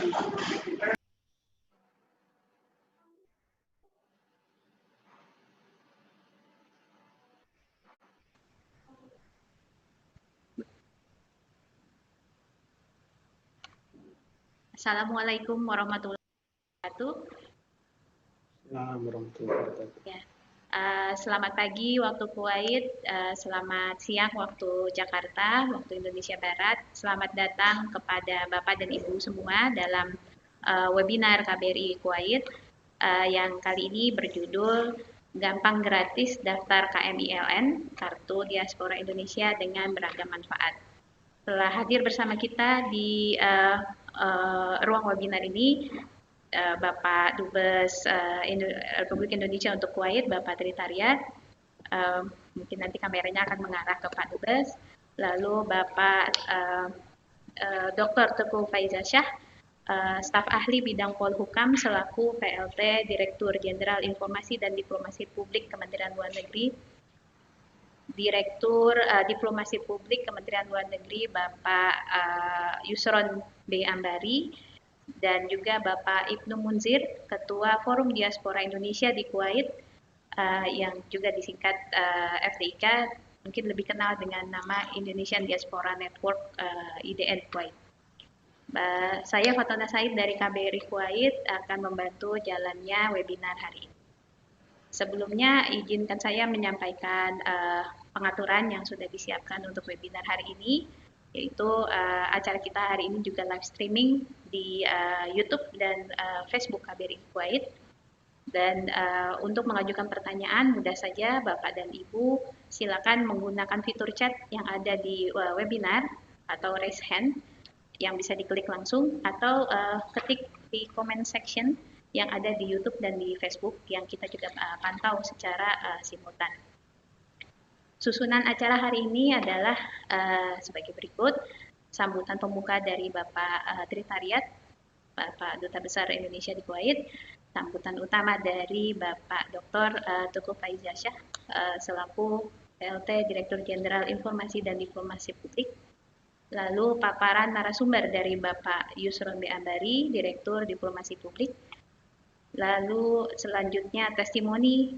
Assalamualaikum warahmatullahi wabarakatuh. Ya. Selamat pagi waktu Kuwait, selamat siang waktu Jakarta, waktu Indonesia Barat. Selamat datang kepada Bapak dan Ibu semua dalam webinar KBRI Kuwait yang kali ini berjudul Gampang Gratis Daftar KMILN, Kartu Diaspora Indonesia dengan Beragam Manfaat. Telah hadir bersama kita di ruang webinar ini Bapak Dubes Republik Indonesia untuk Kuwait, Bapak Tritariat. Mungkin nanti kameranya akan mengarah ke Pak Dubes. Lalu Bapak Dr. Teguh Faizasyah, staf ahli bidang Polhukam selaku PLT Direktur Jenderal Informasi dan Diplomasi Publik Kementerian Luar Negeri. Direktur Diplomasi Publik Kementerian Luar Negeri Bapak Yusron B. Ambari, dan juga Bapak Ibnu Munzir, Ketua Forum Diaspora Indonesia di Kuwait, yang juga disingkat FDIK, mungkin lebih kenal dengan nama Indonesian Diaspora Network IDN Kuwait. Saya Fatona Said dari KBRI Kuwait akan membantu jalannya webinar hari ini. Sebelumnya izinkan saya menyampaikan pengaturan yang sudah disiapkan untuk webinar hari ini, yaitu acara kita hari ini juga live streaming di YouTube dan Facebook KBRI Kuwait. Dan untuk mengajukan pertanyaan mudah saja Bapak dan Ibu silakan menggunakan fitur chat yang ada di webinar atau raise hand yang bisa diklik langsung, atau ketik di comment section yang ada di YouTube dan di Facebook yang kita juga pantau secara simultan. Susunan acara hari ini adalah sebagai berikut: sambutan pembuka dari Bapak Tritariat, Bapak Duta Besar Indonesia di Kuwait, sambutan utama dari Bapak Dr. Teguh Faizasyah selaku PLT Direktur Jenderal Informasi dan Diplomasi Publik, lalu paparan narasumber dari Bapak Yusron B. Ambari, Direktur Diplomasi Publik, lalu selanjutnya testimoni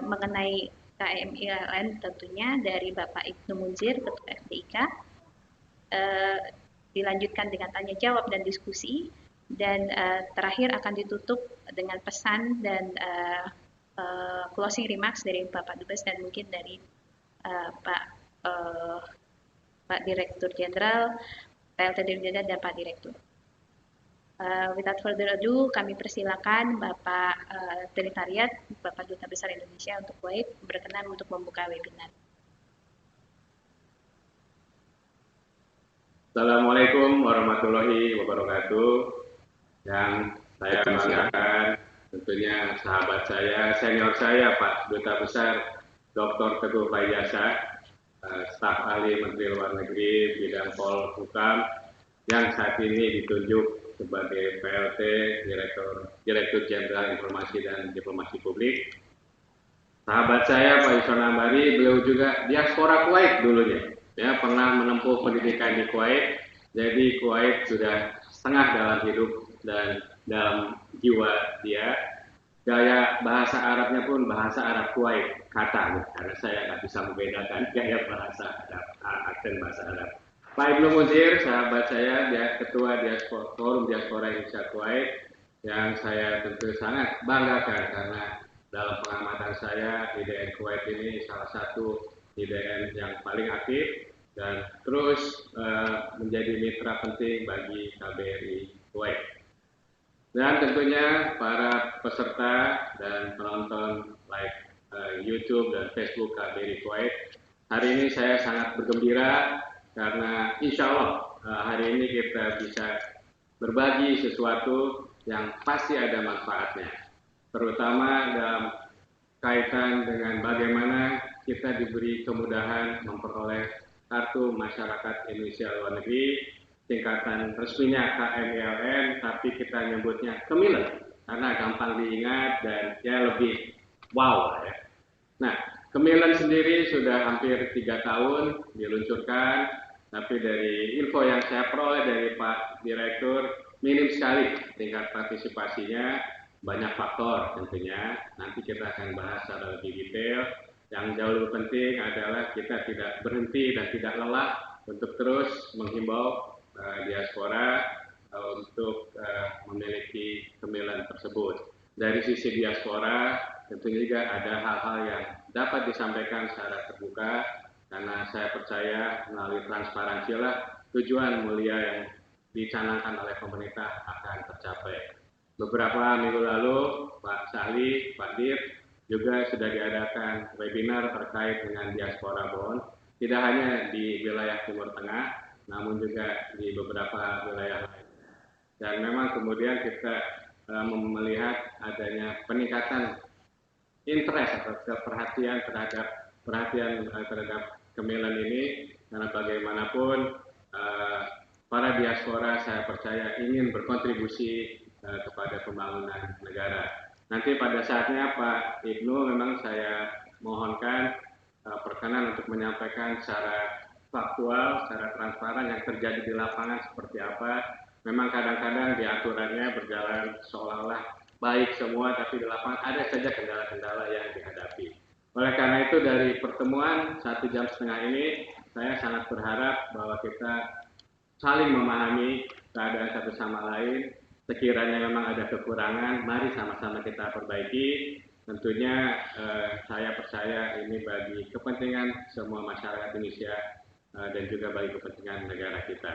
mengenai KMILN tentunya dari Bapak Ibnu Munzir, Ketua FDIK, dilanjutkan dengan tanya jawab dan diskusi, dan terakhir akan ditutup dengan pesan dan closing remarks dari Bapak Dubes dan mungkin dari Pak Direktur Jenderal, PLT Jenderal dan Pak Direktur. Without further ado, kami persilakan Bapak Tritariat, Bapak Duta Besar Indonesia untuk Kuwait, berkenan untuk membuka webinar. Assalamualaikum warahmatullahi wabarakatuh. Yang saya banggakan tentunya sahabat saya, senior saya, Pak Duta Besar Dr. Teguh Faizasyah, staf ahli Menteri Luar Negeri bidang Polhukam, yang saat ini ditunjuk sebagai PLT Direktur Jenderal Informasi dan Diplomasi Publik. Sahabat saya Pak Yusron Ambari, beliau juga diaspora Kuwait dulunya, ya, pernah menempuh pendidikan di Kuwait. Jadi Kuwait sudah setengah dalam hidup dan dalam jiwa dia. Gaya bahasa Arabnya pun bahasa Arab Kuwait, kata, karena saya nggak bisa membedakan gaya bahasa Arab, aksen bahasa Arab. Pak Ibnu Munzir, sahabat saya, dia Ketua Forum Diaspora Indonesia Kuwait, yang saya tentu sangat banggakan karena dalam pengamatan saya IDN Kuwait ini salah satu IDN yang paling aktif dan terus menjadi mitra penting bagi KBRI Kuwait. Dan tentunya para peserta dan penonton live YouTube dan Facebook KBRI Kuwait, hari ini saya sangat bergembira karena insya Allah hari ini kita bisa berbagi sesuatu yang pasti ada manfaatnya, terutama dalam kaitan dengan bagaimana kita diberi kemudahan memperoleh kartu masyarakat Indonesia luar negeri, tingkatan resminya KMILN, tapi kita nyebutnya Kemilen karena gampang diingat dan ya lebih wow ya. Nah, Kemilen sendiri sudah hampir 3 tahun diluncurkan, tapi dari info yang saya peroleh dari Pak Direktur, minim sekali tingkat partisipasinya, banyak faktor tentunya. Nanti kita akan bahas secara lebih detail. Yang jauh lebih penting adalah kita tidak berhenti dan tidak lelah untuk terus menghimbau diaspora untuk memiliki kemilan tersebut. Dari sisi diaspora, tentunya juga ada hal-hal yang dapat disampaikan secara terbuka, karena saya percaya melalui transparansi lah tujuan mulia yang dicanangkan oleh pemerintah akan tercapai. Beberapa minggu lalu, Pak Sahli, Pak Dir, juga sudah diadakan webinar terkait dengan diaspora bond, tidak hanya di wilayah Timur Tengah, namun juga di beberapa wilayah lain. Dan memang kemudian kita melihat adanya peningkatan interest atau perhatian terhadap kemilan ini, karena bagaimanapun para diaspora saya percaya ingin berkontribusi kepada pembangunan negara. Nanti pada saatnya Pak Ibnu memang saya mohonkan perkenan untuk menyampaikan secara faktual, secara transparan yang terjadi di lapangan seperti apa. Memang kadang-kadang di aturannya berjalan seolah-olah baik semua, tapi di lapangan ada saja kendala-kendala yang dihadapi. Oleh karena itu dari pertemuan 1,5 jam ini, saya sangat berharap bahwa kita saling memahami keadaan satu sama lain. Sekiranya memang ada kekurangan, mari sama-sama kita perbaiki. Tentunya saya percaya ini bagi kepentingan semua masyarakat Indonesia dan juga bagi kepentingan negara kita.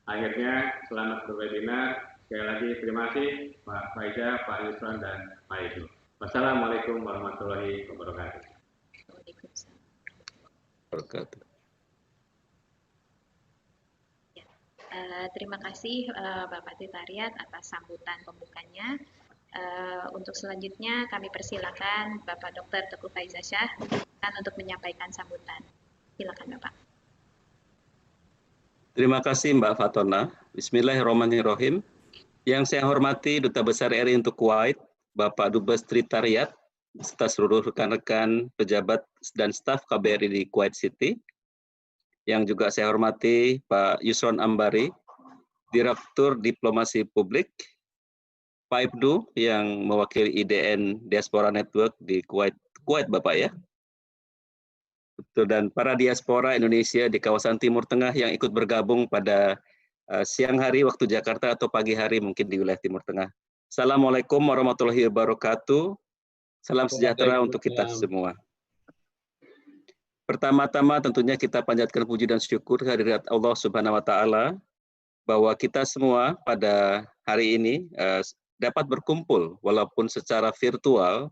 Akhirnya, selamat berwebinar. Sekali lagi terima kasih Pak Faiza, Pak Yusron, dan Pak Ibnu. Wassalamualaikum warahmatullahi wabarakatuh. Terima kasih Bapak Titariat atas sambutan pembukanya. Untuk selanjutnya kami persilakan Bapak Dr. Teguh Faiza Shah untuk menyampaikan sambutan. Silakan Bapak. Terima kasih Mbak Fatona. Bismillahirrahmanirrahim. Yang saya hormati Duta Besar RI untuk Kuwait, Bapak Dubes Tritariat, serta seluruh rekan-rekan, pejabat, dan staf KBRI di Kuwait City. Yang juga saya hormati Pak Yusron Ambari, Direktur Diplomasi Publik, Pak Ibnu yang mewakili IDN Diaspora Network di Kuwait Bapak ya. Dan para diaspora Indonesia di kawasan Timur Tengah yang ikut bergabung pada siang hari waktu Jakarta atau pagi hari mungkin di wilayah Timur Tengah. Assalamualaikum warahmatullahi wabarakatuh. Salam sejahtera untuk kita semua. Pertama-tama tentunya kita panjatkan puji dan syukur kehadirat Allah Subhanahu wa Ta'ala bahwa kita semua pada hari ini dapat berkumpul walaupun secara virtual.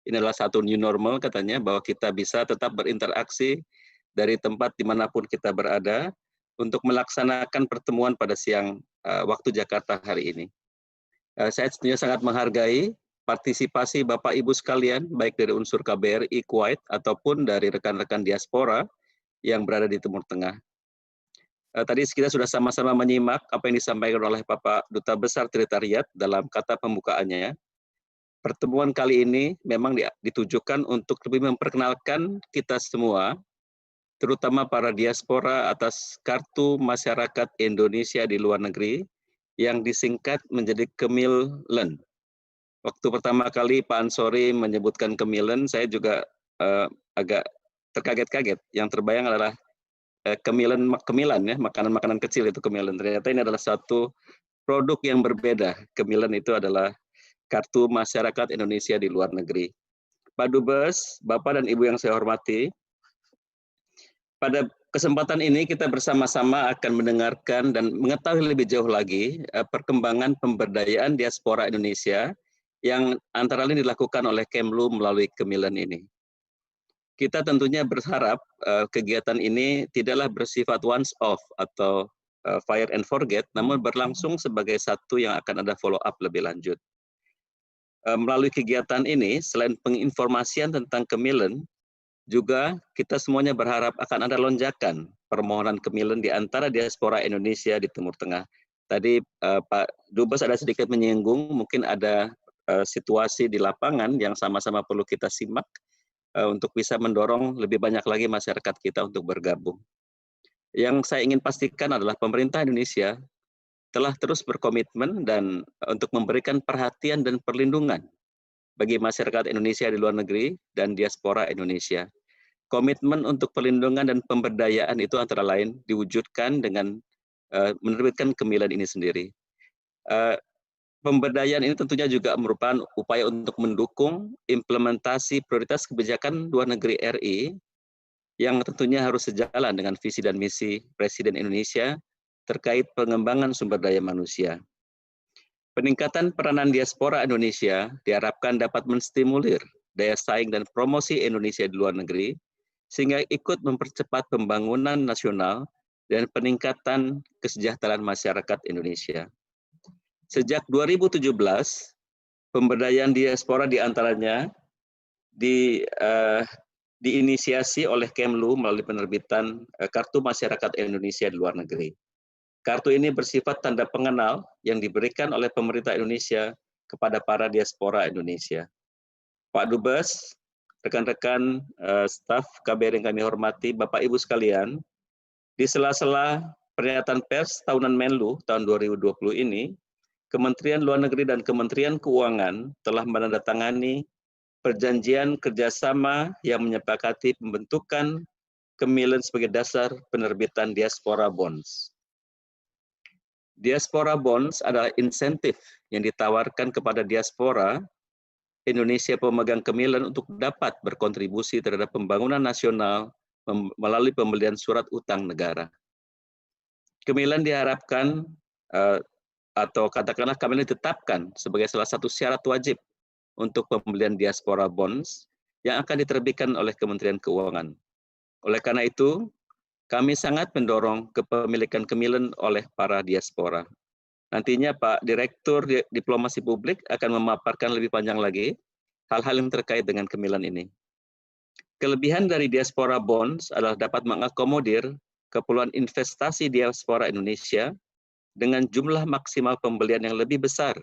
Ini adalah satu new normal katanya, bahwa kita bisa tetap berinteraksi dari tempat dimanapun kita berada untuk melaksanakan pertemuan pada siang waktu Jakarta hari ini. Saya tentunya sangat menghargai partisipasi Bapak Ibu sekalian, baik dari unsur KBRI Kuwait ataupun dari rekan-rekan diaspora yang berada di Timur Tengah. Tadi kita sudah sama-sama menyimak apa yang disampaikan oleh Bapak Duta Besar Tritariat dalam kata pembukaannya. Pertemuan kali ini memang ditujukan untuk lebih memperkenalkan kita semua, terutama para diaspora atas Kartu Masyarakat Indonesia di Luar Negeri, yang disingkat menjadi Kemilen. Waktu pertama kali Pak Ansori menyebutkan Kemilen, saya juga agak terkaget-kaget. Yang terbayang adalah kemilan ya, makanan-makanan kecil itu Kemilen. Ternyata ini adalah satu produk yang berbeda. Kemilen itu adalah Kartu Masyarakat Indonesia di Luar Negeri. Pak Dubes, Bapak dan Ibu yang saya hormati, pada kesempatan ini kita bersama-sama akan mendengarkan dan mengetahui lebih jauh lagi perkembangan pemberdayaan diaspora Indonesia yang antara lain dilakukan oleh Kemlu melalui Kemilen ini. Kita tentunya berharap kegiatan ini tidaklah bersifat once off atau fire and forget, namun berlangsung sebagai satu yang akan ada follow up lebih lanjut. Melalui kegiatan ini, selain penginformasian tentang Kemilen, juga kita semuanya berharap akan ada lonjakan permohonan Kemilen di antara diaspora Indonesia di Timur Tengah. Tadi Pak Dubes ada sedikit menyinggung, mungkin ada situasi di lapangan yang sama-sama perlu kita simak untuk bisa mendorong lebih banyak lagi masyarakat kita untuk bergabung. Yang saya ingin pastikan adalah pemerintah Indonesia telah terus berkomitmen dan untuk memberikan perhatian dan perlindungan bagi masyarakat Indonesia di luar negeri dan diaspora Indonesia. Komitmen untuk perlindungan dan pemberdayaan itu antara lain diwujudkan dengan menerbitkan Kemilen ini sendiri. Pemberdayaan ini tentunya juga merupakan upaya untuk mendukung implementasi prioritas kebijakan luar negeri RI yang tentunya harus sejalan dengan visi dan misi Presiden Indonesia terkait pengembangan sumber daya manusia. Peningkatan peranan diaspora Indonesia diharapkan dapat menstimulir daya saing dan promosi Indonesia di luar negeri, sehingga ikut mempercepat pembangunan nasional dan peningkatan kesejahteraan masyarakat Indonesia. Sejak 2017, pemberdayaan diaspora diantaranya diinisiasi oleh Kemlu melalui penerbitan Kartu Masyarakat Indonesia di luar negeri. Kartu ini bersifat tanda pengenal yang diberikan oleh pemerintah Indonesia kepada para diaspora Indonesia. Pak Dubes, rekan-rekan staf KBRI yang kami hormati, Bapak Ibu sekalian, di sela-sela pernyataan pers tahunan Menlu tahun 2020 ini, Kementerian Luar Negeri dan Kementerian Keuangan telah menandatangani perjanjian kerjasama yang menyepakati pembentukan Kemilen sebagai dasar penerbitan Diaspora Bonds. Diaspora Bonds adalah insentif yang ditawarkan kepada diaspora Indonesia pemegang Kemilen untuk dapat berkontribusi terhadap pembangunan nasional melalui pembelian surat utang negara. Kemilen diharapkan atau katakanlah Kemilen ditetapkan sebagai salah satu syarat wajib untuk pembelian diaspora bonds yang akan diterbitkan oleh Kementerian Keuangan. Oleh karena itu, kami sangat mendorong kepemilikan Kemilen oleh para diaspora. Nantinya Pak Direktur Diplomasi Publik akan memaparkan lebih panjang lagi hal-hal yang terkait dengan Kemilen ini. Kelebihan dari diaspora bonds adalah dapat mengakomodir keperluan investasi diaspora Indonesia dengan jumlah maksimal pembelian yang lebih besar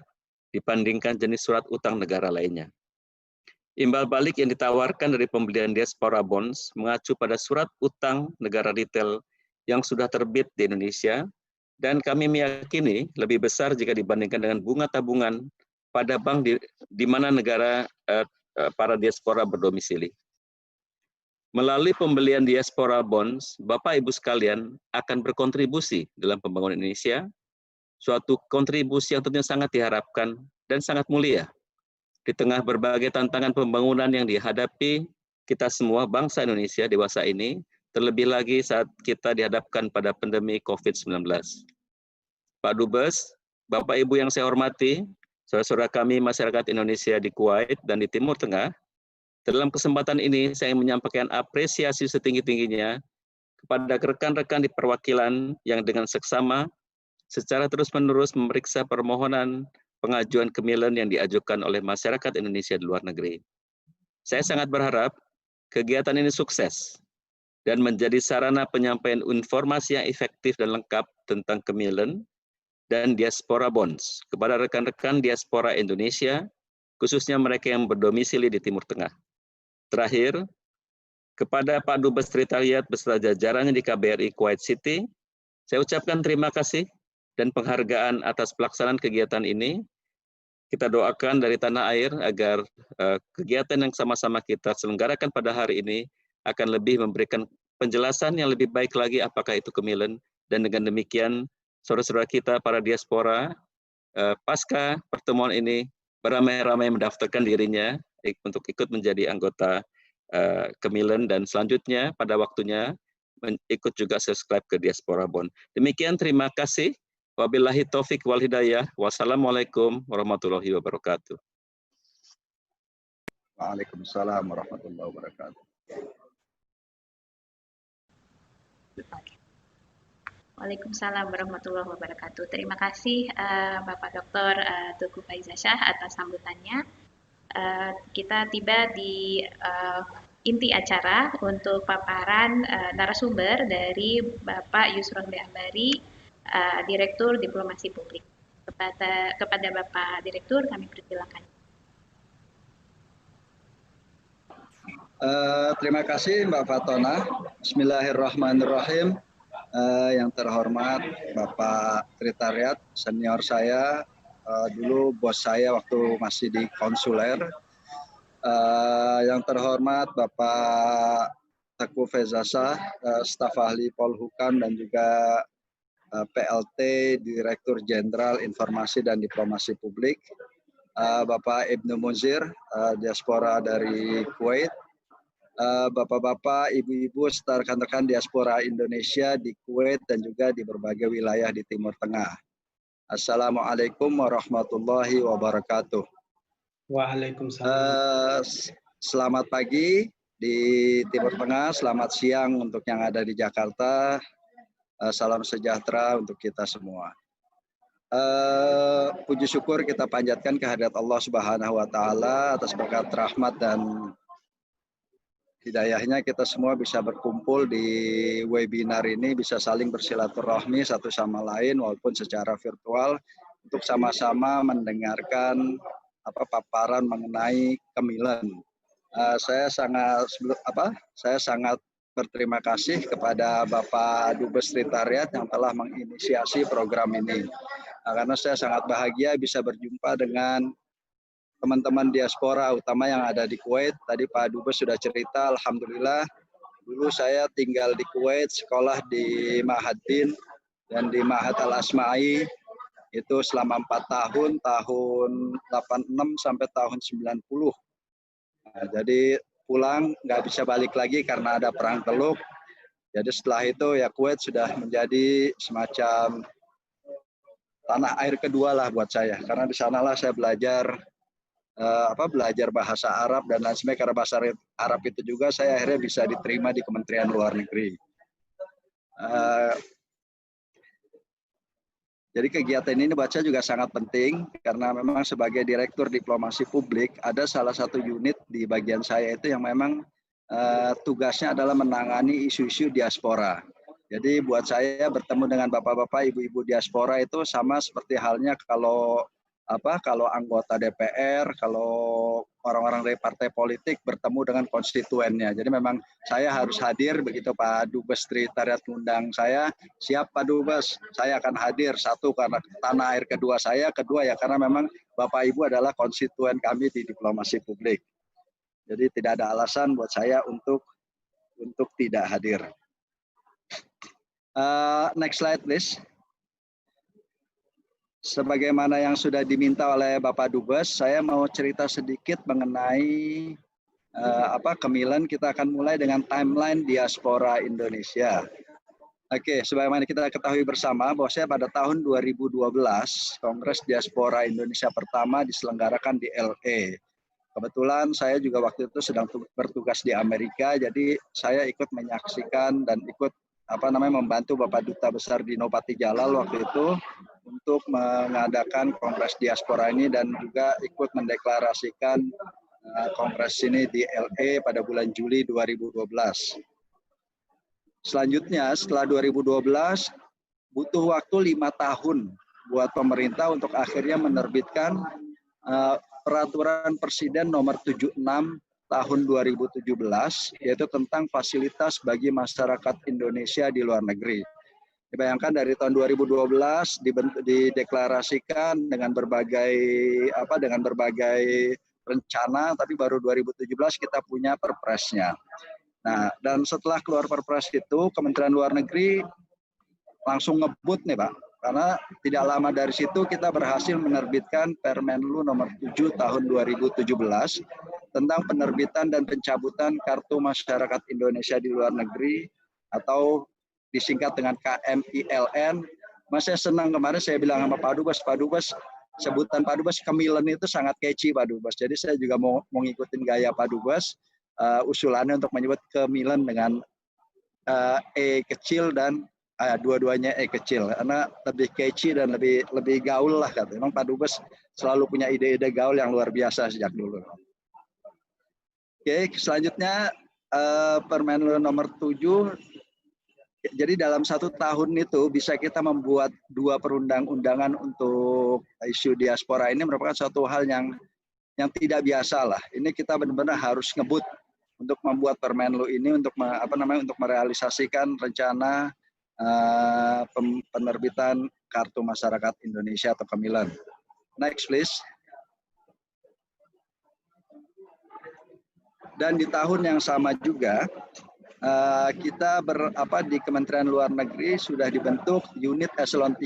dibandingkan jenis surat utang negara lainnya. Imbal balik yang ditawarkan dari pembelian diaspora bonds mengacu pada surat utang negara retail yang sudah terbit di Indonesia, dan kami meyakini lebih besar jika dibandingkan dengan bunga tabungan pada bank di mana negara para diaspora berdomisili. Melalui pembelian diaspora bonds, Bapak Ibu sekalian akan berkontribusi dalam pembangunan Indonesia, suatu kontribusi yang tentunya sangat diharapkan dan sangat mulia di tengah berbagai tantangan pembangunan yang dihadapi kita semua bangsa Indonesia dewasa ini, terlebih lagi saat kita dihadapkan pada pandemi COVID-19. Pak Dubes, Bapak Ibu yang saya hormati, saudara-saudara kami masyarakat Indonesia di Kuwait dan di Timur Tengah, dalam kesempatan ini saya menyampaikan apresiasi setinggi-tingginya kepada rekan-rekan di perwakilan yang dengan seksama secara terus-menerus memeriksa permohonan pengajuan Kemilen yang diajukan oleh masyarakat Indonesia di luar negeri. Saya sangat berharap kegiatan ini sukses dan menjadi sarana penyampaian informasi yang efektif dan lengkap tentang Kemilen dan diaspora bonds kepada rekan-rekan diaspora Indonesia, khususnya mereka yang berdomisili di Timur Tengah. Terakhir, kepada Pak Dubes Tritariat beserta jajarannya di KBRI Kuwait City, saya ucapkan terima kasih dan penghargaan atas pelaksanaan kegiatan ini. Kita doakan dari tanah air agar kegiatan yang sama-sama kita selenggarakan pada hari ini akan lebih memberikan penjelasan yang lebih baik lagi apakah itu Kemilen, dan dengan demikian saudara-saudara kita para diaspora pasca pertemuan ini beramai-ramai mendaftarkan dirinya untuk ikut menjadi anggota Kemilen dan selanjutnya pada waktunya ikut juga subscribe ke Diaspora Bond. Demikian, terima kasih. Wabillahi taufik wal hidayah. Wassalamualaikum warahmatullahi wabarakatuh. Waalaikumsalam warahmatullahi wabarakatuh. Waalaikumsalam warahmatullahi wabarakatuh. Terima kasih Bapak Dr. Teguh Faizasyah atas sambutannya. Kita tiba di inti acara untuk paparan narasumber dari Bapak Yusron B. Ambari, Direktur Diplomasi Publik. Kepada Bapak Direktur kami persilakan. Terima kasih Mbak Fatona. Bismillahirrahmanirrahim. Yang terhormat Bapak Sekretariat, senior saya, dulu bos saya waktu masih di konsuler. Yang terhormat Bapak Teguh Fezasa, staf ahli Polhukam dan juga PLT Direktur Jenderal Informasi dan Diplomasi Publik, Bapak Ibnu Munzir, diaspora dari Kuwait, Bapak-bapak, ibu-ibu, serta rekan-rekan diaspora Indonesia di Kuwait dan juga di berbagai wilayah di Timur Tengah. Assalamualaikum warahmatullahi wabarakatuh. Waalaikumsalam. Selamat pagi di Timur Tengah, selamat siang untuk yang ada di Jakarta. Salam sejahtera untuk kita semua. Puji syukur kita panjatkan kehadirat Allah Subhanahu wa Ta'ala atas berkat rahmat dan hidayahnya kita semua bisa berkumpul di webinar ini, bisa saling bersilaturahmi satu sama lain walaupun secara virtual untuk sama-sama mendengarkan paparan mengenai kemilan. Saya sangat berterima kasih kepada Bapak Dubes Sekretariat yang telah menginisiasi program ini. Karena saya sangat bahagia bisa berjumpa dengan teman-teman diaspora, utama yang ada di Kuwait. Tadi Pak Dubes sudah cerita, alhamdulillah. Dulu saya tinggal di Kuwait, sekolah di Ma'had-Din dan di Ma'had Al-Asma'i. Itu selama 4 tahun, tahun 86 sampai tahun 90. Nah, jadi pulang nggak bisa balik lagi karena ada perang Teluk. Jadi setelah itu ya Kuwait sudah menjadi semacam tanah air kedua lah buat saya. Karena di sanalah saya belajar bahasa Arab dan lain sebagainya. Karena bahasa Arab itu juga saya akhirnya bisa diterima di Kementerian Luar Negeri. Jadi kegiatan ini buat saya juga sangat penting karena memang sebagai Direktur Diplomasi Publik ada salah satu unit di bagian saya itu yang memang tugasnya adalah menangani isu-isu diaspora. Jadi buat saya bertemu dengan bapak-bapak, ibu-ibu diaspora itu sama seperti halnya kalau anggota DPR, kalau orang-orang dari partai politik bertemu dengan konstituennya. Jadi memang saya harus hadir, begitu Pak Dubes Sekretariat mengundang saya, siap Pak Dubes, saya akan hadir. Satu karena tanah air kedua saya, kedua ya karena memang Bapak Ibu adalah konstituen kami di diplomasi publik. Jadi tidak ada alasan buat saya untuk tidak hadir. Next slide please. Sebagaimana yang sudah diminta oleh Bapak Dubes, saya mau cerita sedikit mengenai kemilan. Kita akan mulai dengan timeline diaspora Indonesia. Oke, sebagaimana kita ketahui bersama bahwa pada tahun 2012 Kongres Diaspora Indonesia pertama diselenggarakan di LA. Kebetulan saya juga waktu itu sedang bertugas di Amerika, jadi saya ikut menyaksikan dan ikut membantu Bapak Duta Besar Dino Patijalal waktu itu untuk mengadakan Kongres Diaspora ini dan juga ikut mendeklarasikan Kongres ini di LA pada bulan Juli 2012. Selanjutnya setelah 2012 butuh waktu 5 tahun buat pemerintah untuk akhirnya menerbitkan Peraturan Presiden Nomor 76 tahun 2017 yaitu tentang fasilitas bagi masyarakat Indonesia di luar negeri. Dibayangkan dari tahun 2012 dideklarasikan dengan berbagai rencana, tapi baru 2017 kita punya perpresnya. Nah, dan setelah keluar perpres itu Kementerian Luar Negeri langsung ngebut nih Pak, karena tidak lama dari situ kita berhasil menerbitkan Permenlu nomor 7 tahun 2017 tentang penerbitan dan pencabutan kartu masyarakat Indonesia di luar negeri atau disingkat dengan KMILN. Mas saya senang kemarin saya bilang sama Pak Dubes, sebutan Pak Dubes kemilen itu sangat catchy Pak Dubes. Jadi saya juga mau ngikutin gaya Pak Dubes, usulannya untuk menyebut kemilen dengan E kecil dan dua-duanya kecil karena lebih catchy dan lebih gaul lah kata. Memang Pak Dubes selalu punya ide-ide gaul yang luar biasa sejak dulu. Oke, selanjutnya Permenlu nomor 7. Jadi dalam 1 tahun itu bisa kita membuat 2 perundang-undangan untuk isu diaspora. Ini merupakan suatu hal yang tidak biasa lah. Ini kita benar-benar harus ngebut untuk membuat Permenlu ini untuk merealisasikan rencana penerbitan Kartu Masyarakat Indonesia atau Kemilen. Next please. Dan di tahun yang sama juga kita di Kementerian Luar Negeri sudah dibentuk unit eselon 3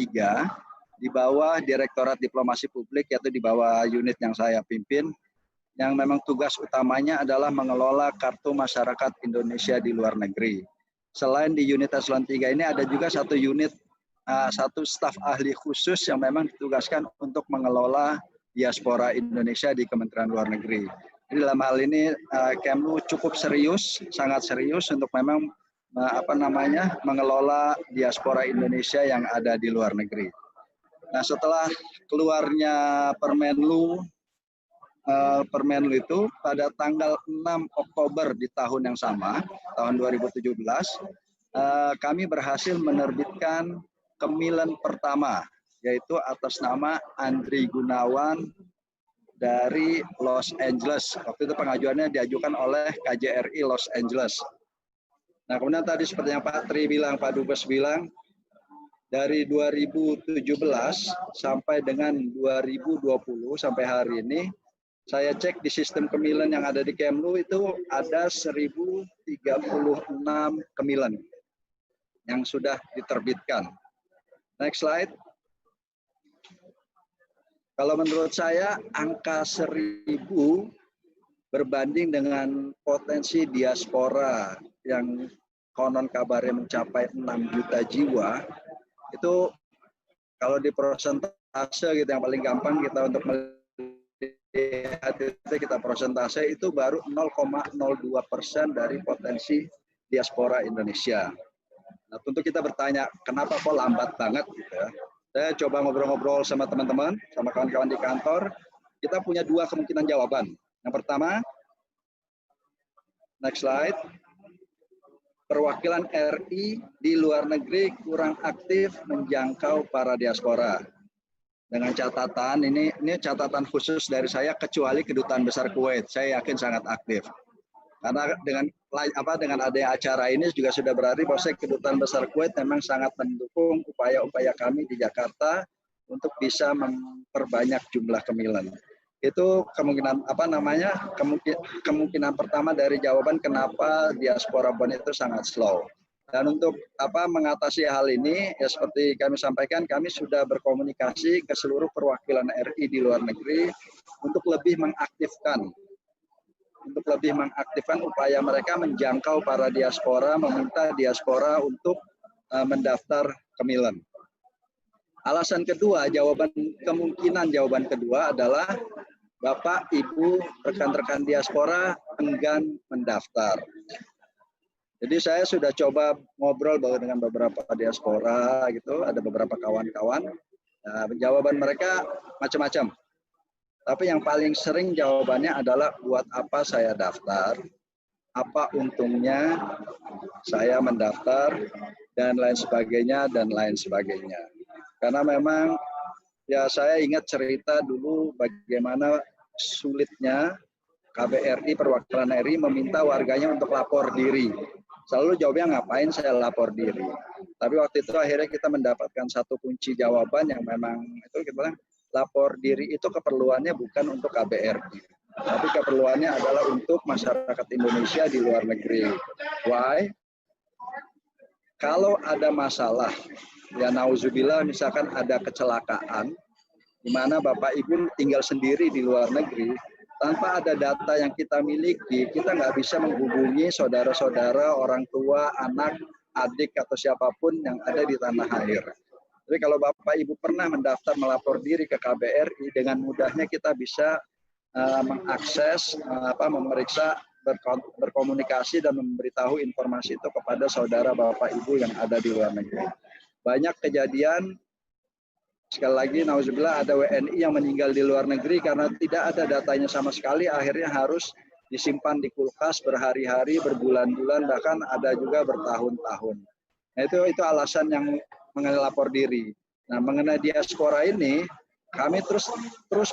di bawah Direktorat Diplomasi Publik, yaitu di bawah unit yang saya pimpin, yang memang tugas utamanya adalah mengelola Kartu Masyarakat Indonesia di luar negeri. Selain di unit eselon 3 ini ada juga satu unit, satu staf ahli khusus yang memang ditugaskan untuk mengelola diaspora Indonesia di Kementerian Luar Negeri. Jadi dalam hal ini Kemlu cukup serius, sangat serius untuk memang mengelola diaspora Indonesia yang ada di luar negeri. Nah, setelah keluarnya Permenlu itu pada tanggal 6 Oktober di tahun yang sama, tahun 2017, kami berhasil menerbitkan Kemilen pertama, yaitu atas nama Andri Gunawan dari Los Angeles. Waktu itu pengajuannya diajukan oleh KJRI Los Angeles. Nah, kemudian tadi seperti yang Pak Tri bilang, Pak Dubes bilang, dari 2017 sampai dengan 2020 sampai hari ini, saya cek di sistem Kemilen yang ada di Kemlu itu ada 1036 Kemilen yang sudah diterbitkan. Next slide. Kalau menurut saya angka 1000 berbanding dengan potensi diaspora yang konon kabarnya mencapai 6 juta jiwa, itu kalau di persentase gitu yang paling gampang kita untuk melihat itu kita persentase itu baru 0,02% dari potensi diaspora Indonesia. Nah, tentu kita bertanya kenapa kok lambat banget gitu ya. Saya coba ngobrol-ngobrol sama teman-teman, sama kawan-kawan di kantor. Kita punya dua kemungkinan jawaban. Yang pertama, next slide, perwakilan RI di luar negeri kurang aktif menjangkau para diaspora. Dengan catatan, ini catatan khusus dari saya, kecuali Kedutaan Besar Kuwait, saya yakin sangat aktif. Karena dengan adanya acara ini juga sudah berarti bahwa Kedutaan Besar Kuwait memang sangat mendukung upaya-upaya kami di Jakarta untuk bisa memperbanyak jumlah Kemilen. Itu kemungkinan pertama dari jawaban kenapa diaspora Bon itu sangat slow. Dan untuk mengatasi hal ini, ya seperti kami sampaikan, kami sudah berkomunikasi ke seluruh perwakilan RI di luar negeri untuk lebih mengaktifkan upaya mereka menjangkau para diaspora, meminta diaspora untuk mendaftar Kemilen. Alasan kedua, kemungkinan jawaban kedua adalah Bapak, Ibu, rekan-rekan diaspora enggan mendaftar. Jadi saya sudah coba ngobrol dengan beberapa diaspora gitu, ada beberapa kawan-kawan. Nah, jawaban mereka macam-macam. Tapi yang paling sering jawabannya adalah buat apa saya daftar, apa untungnya saya mendaftar, dan lain sebagainya, Karena memang ya saya ingat cerita dulu bagaimana sulitnya KBRI, perwakilan RI meminta warganya untuk lapor diri. Selalu jawabnya ngapain saya lapor diri. Tapi waktu itu akhirnya kita mendapatkan satu kunci jawaban yang memang itu kita bilang, lapor diri itu keperluannya bukan untuk KBRI, tapi keperluannya adalah untuk masyarakat Indonesia di luar negeri. Why? Kalau ada masalah, ya nauzubillah misalkan ada kecelakaan, di mana Bapak Ibu tinggal sendiri di luar negeri, tanpa ada data yang kita miliki, kita nggak bisa menghubungi saudara-saudara, orang tua, anak, adik, atau siapapun yang ada di tanah air. Jadi kalau Bapak Ibu pernah mendaftar melapor diri ke KBRI, dengan mudahnya kita bisa mengakses, memeriksa, berkomunikasi dan memberitahu informasi itu kepada saudara Bapak Ibu yang ada di luar negeri. Banyak kejadian, sekali lagi, nauzubillah, ada WNI yang meninggal di luar negeri karena tidak ada datanya sama sekali, akhirnya harus disimpan di kulkas berhari-hari, berbulan-bulan, bahkan ada juga bertahun-tahun. Nah, itu alasan yang mengenai lapor diri. Nah, mengenai diaspora ini, kami terus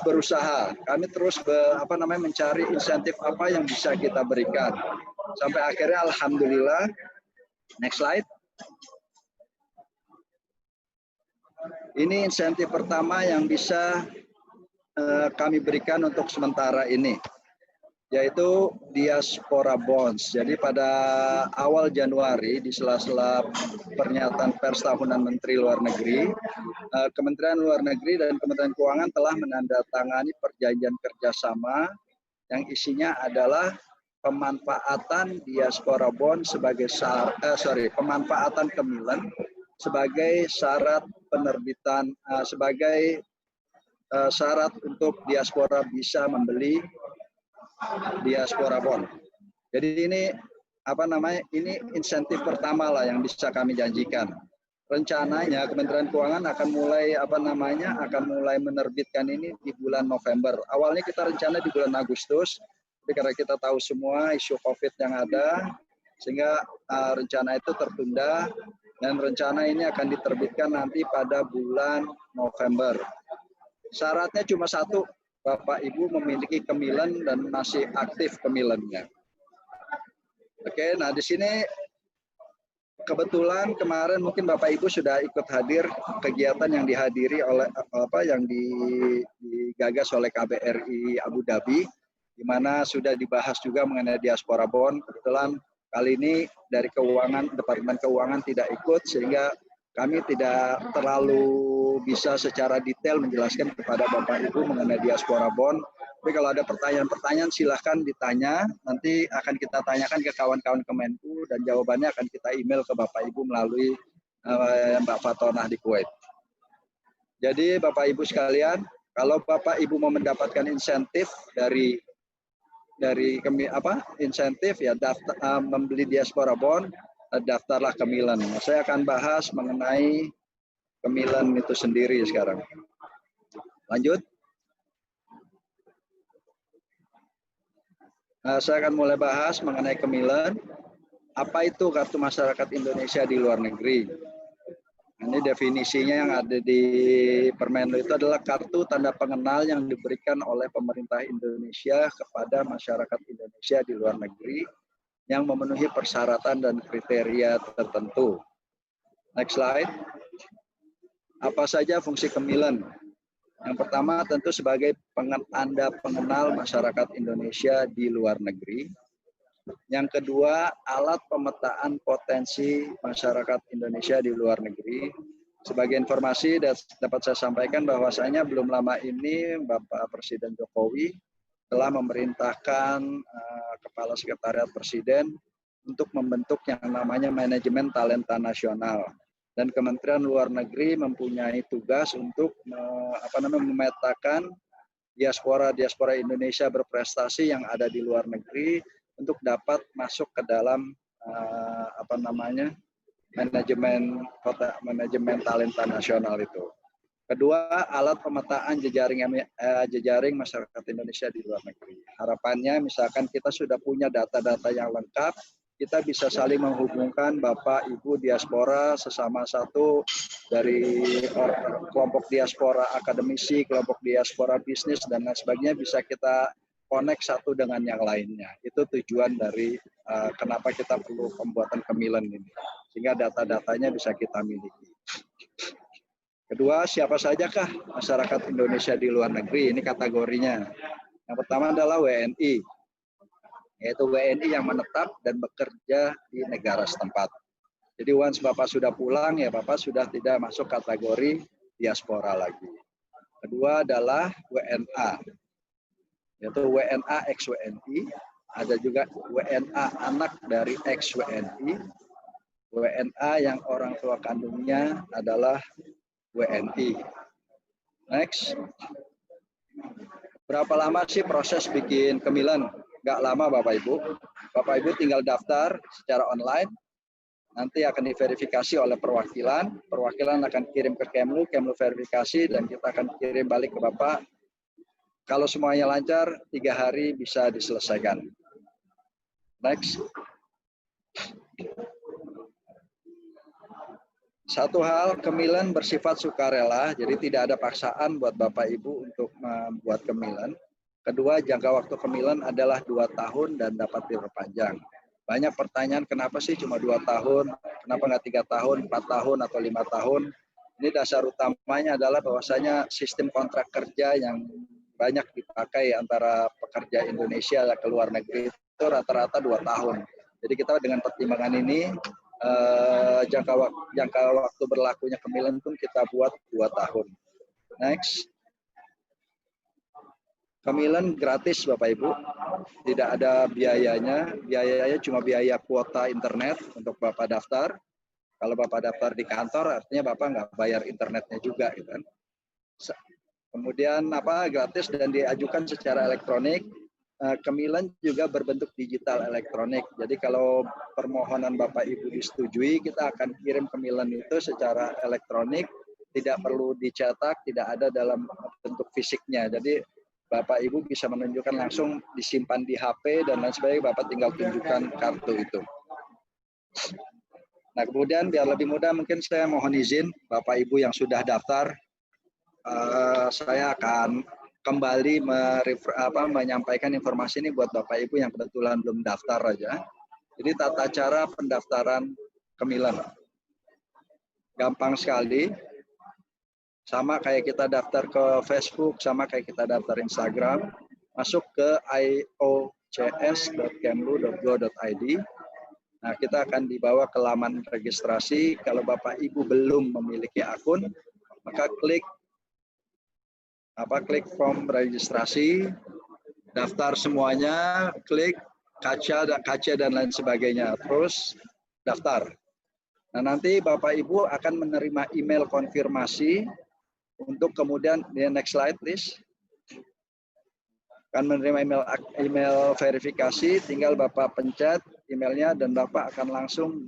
berusaha, kami terus mencari insentif apa yang bisa kita berikan. Sampai akhirnya alhamdulillah, next slide. Ini insentif pertama yang bisa kami berikan untuk sementara ini, yaitu Diaspora Bonds. Jadi pada awal Januari, di sela-sela pernyataan pers tahunan Menteri Luar Negeri, Kementerian Luar Negeri dan Kementerian Keuangan telah menandatangani perjanjian kerjasama yang isinya adalah pemanfaatan Diaspora Bond sebagai pemanfaatan Kemilen sebagai syarat penerbitan, sebagai syarat untuk diaspora bisa membeli Diaspora Bond. Jadi ini ini insentif pertama lah yang bisa kami janjikan. Rencananya Kementerian Keuangan akan mulai menerbitkan ini di bulan November. Awalnya kita rencana di bulan Agustus, tapi karena kita tahu semua isu COVID yang ada, sehingga rencana itu tertunda dan rencana ini akan diterbitkan nanti pada bulan November. Syaratnya cuma satu, Bapak Ibu memiliki Kemilen dan masih aktif Kemilennya. Oke, nah di sini kebetulan kemarin mungkin Bapak Ibu sudah ikut hadir kegiatan yang dihadiri oleh yang digagas oleh KBRI Abu Dhabi, di mana sudah dibahas juga mengenai Diaspora Bond. Kebetulan kali ini dari Departemen Keuangan tidak ikut, sehingga kami tidak terlalu bisa secara detail menjelaskan kepada Bapak Ibu mengenai Diaspora Bond. Tapi kalau ada pertanyaan-pertanyaan silahkan ditanya, nanti akan kita tanyakan ke kawan-kawan Kemenku dan jawabannya akan kita email ke Bapak Ibu melalui Mbak Fatonah di Kuwait. Jadi Bapak Ibu sekalian, kalau Bapak Ibu mau mendapatkan insentif dari insentif ya membeli Diaspora Bond, daftarlah Kemilen. Nah, saya akan bahas mengenai Kemilen itu sendiri sekarang. Lanjut. Nah, saya akan mulai bahas mengenai Kemilen. Apa itu Kartu Masyarakat Indonesia di Luar Negeri? Ini definisinya yang ada di Permenlu itu adalah kartu tanda pengenal yang diberikan oleh pemerintah Indonesia kepada masyarakat Indonesia di luar negeri yang memenuhi persyaratan dan kriteria tertentu. Next slide. Apa saja fungsi Kemilen? Yang pertama tentu sebagai penanda pengenal masyarakat Indonesia di luar negeri. Yang kedua, alat pemetaan potensi masyarakat Indonesia di luar negeri. Sebagai informasi dapat saya sampaikan bahwasanya belum lama ini Bapak Presiden Jokowi telah memerintahkan Kepala Sekretariat Presiden untuk membentuk yang namanya Manajemen Talenta Nasional. Dan Kementerian Luar Negeri mempunyai tugas untuk memetakan diaspora Indonesia berprestasi yang ada di luar negeri untuk dapat masuk ke dalam manajemen talenta nasional itu. Kedua, alat pemetaan jejaring masyarakat Indonesia di luar negeri. Harapannya misalkan kita sudah punya data-data yang lengkap, kita bisa saling menghubungkan Bapak Ibu diaspora sesama satu dari kelompok diaspora akademisi, kelompok diaspora bisnis dan lain sebagainya, bisa kita connect satu dengan yang lainnya. Itu tujuan dari kenapa kita perlu pembuatan Kemilen ini, sehingga data-datanya bisa kita miliki. Kedua, siapa sajakah masyarakat Indonesia di luar negeri? Ini kategorinya. Yang pertama adalah WNI, yaitu WNI yang menetap dan bekerja di negara setempat. Jadi once Bapak sudah pulang, ya Bapak sudah tidak masuk kategori diaspora lagi. Kedua adalah WNA, yaitu WNA ex-WNI, ada juga WNA anak dari ex-WNI, WNA yang orang tua kandungnya adalah WNI. Next. Berapa lama sih proses bikin Kemilen? Nggak lama Bapak Ibu. Bapak Ibu tinggal daftar secara online, nanti akan diverifikasi oleh perwakilan, perwakilan akan kirim ke Kemlu, Kemlu verifikasi, dan kita akan kirim balik ke Bapak. Kalau semuanya lancar, 3 hari bisa diselesaikan. Next. Satu hal, Kemilen bersifat sukarela, jadi tidak ada paksaan buat Bapak Ibu untuk membuat Kemilen. Kedua, jangka waktu Kemilen adalah 2 tahun dan dapat diperpanjang. Banyak pertanyaan, kenapa sih cuma 2 tahun, kenapa nggak 3 tahun, 4 tahun, atau 5 tahun? Ini dasar utamanya adalah bahwasanya sistem kontrak kerja yang banyak dipakai antara pekerja Indonesia ke luar negeri itu rata-rata 2 tahun. Jadi kita dengan pertimbangan ini jangka waktu berlakunya Kemilen pun kita buat 2 tahun. Next. Kemilen gratis Bapak Ibu, tidak ada biayanya. Biayanya cuma biaya kuota internet untuk Bapak daftar. Kalau Bapak daftar di kantor, artinya Bapak nggak bayar internetnya juga, gitu kan. Kemudian gratis dan diajukan secara elektronik. Kemilen juga berbentuk digital elektronik. Jadi kalau permohonan Bapak Ibu disetujui, kita akan kirim Kemilen itu secara elektronik, tidak perlu dicetak, tidak ada dalam bentuk fisiknya. Jadi Bapak Ibu bisa menunjukkan langsung disimpan di HP dan lain sebagainya, Bapak tinggal tunjukkan kartu itu. Nah, kemudian biar lebih mudah mungkin saya mohon izin Bapak Ibu yang sudah daftar, saya akan kembali menyampaikan informasi ini buat Bapak Ibu yang kebetulan belum daftar aja. Jadi tata cara pendaftaran Kemilen. Gampang sekali. Sama kayak kita daftar ke Facebook, sama kayak kita daftar Instagram. Masuk ke iocs.kemlu.go.id. Nah, kita akan dibawa ke laman registrasi. Kalau Bapak Ibu belum memiliki akun, maka klik form registrasi, daftar semuanya, klik kaca dan lain sebagainya, terus daftar. Nah, nanti Bapak Ibu akan menerima email konfirmasi untuk kemudian next slide please. Akan menerima email verifikasi, tinggal Bapak pencet emailnya dan Bapak akan langsung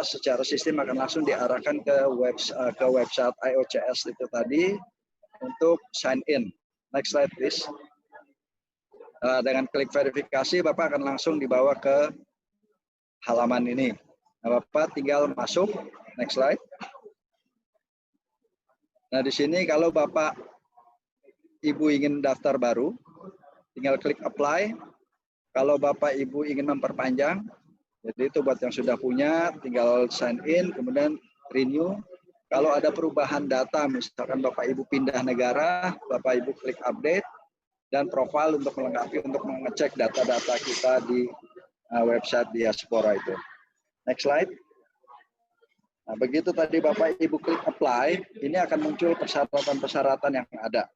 secara sistem akan langsung diarahkan ke website IOCS itu tadi untuk sign in. Next slide please. Dengan klik verifikasi Bapak akan langsung dibawa ke halaman ini. Nah, Bapak tinggal masuk. Next slide. Nah, di sini kalau Bapak Ibu ingin daftar baru, tinggal klik apply. Kalau Bapak Ibu ingin memperpanjang, jadi itu buat yang sudah punya, tinggal sign in, kemudian renew. Kalau ada perubahan data, misalkan Bapak Ibu pindah negara, Bapak Ibu klik update, dan profile untuk melengkapi, untuk mengecek data-data kita di website diaspora itu. Next slide. Nah, begitu tadi Bapak Ibu klik apply, ini akan muncul persyaratan-persyaratan yang ada.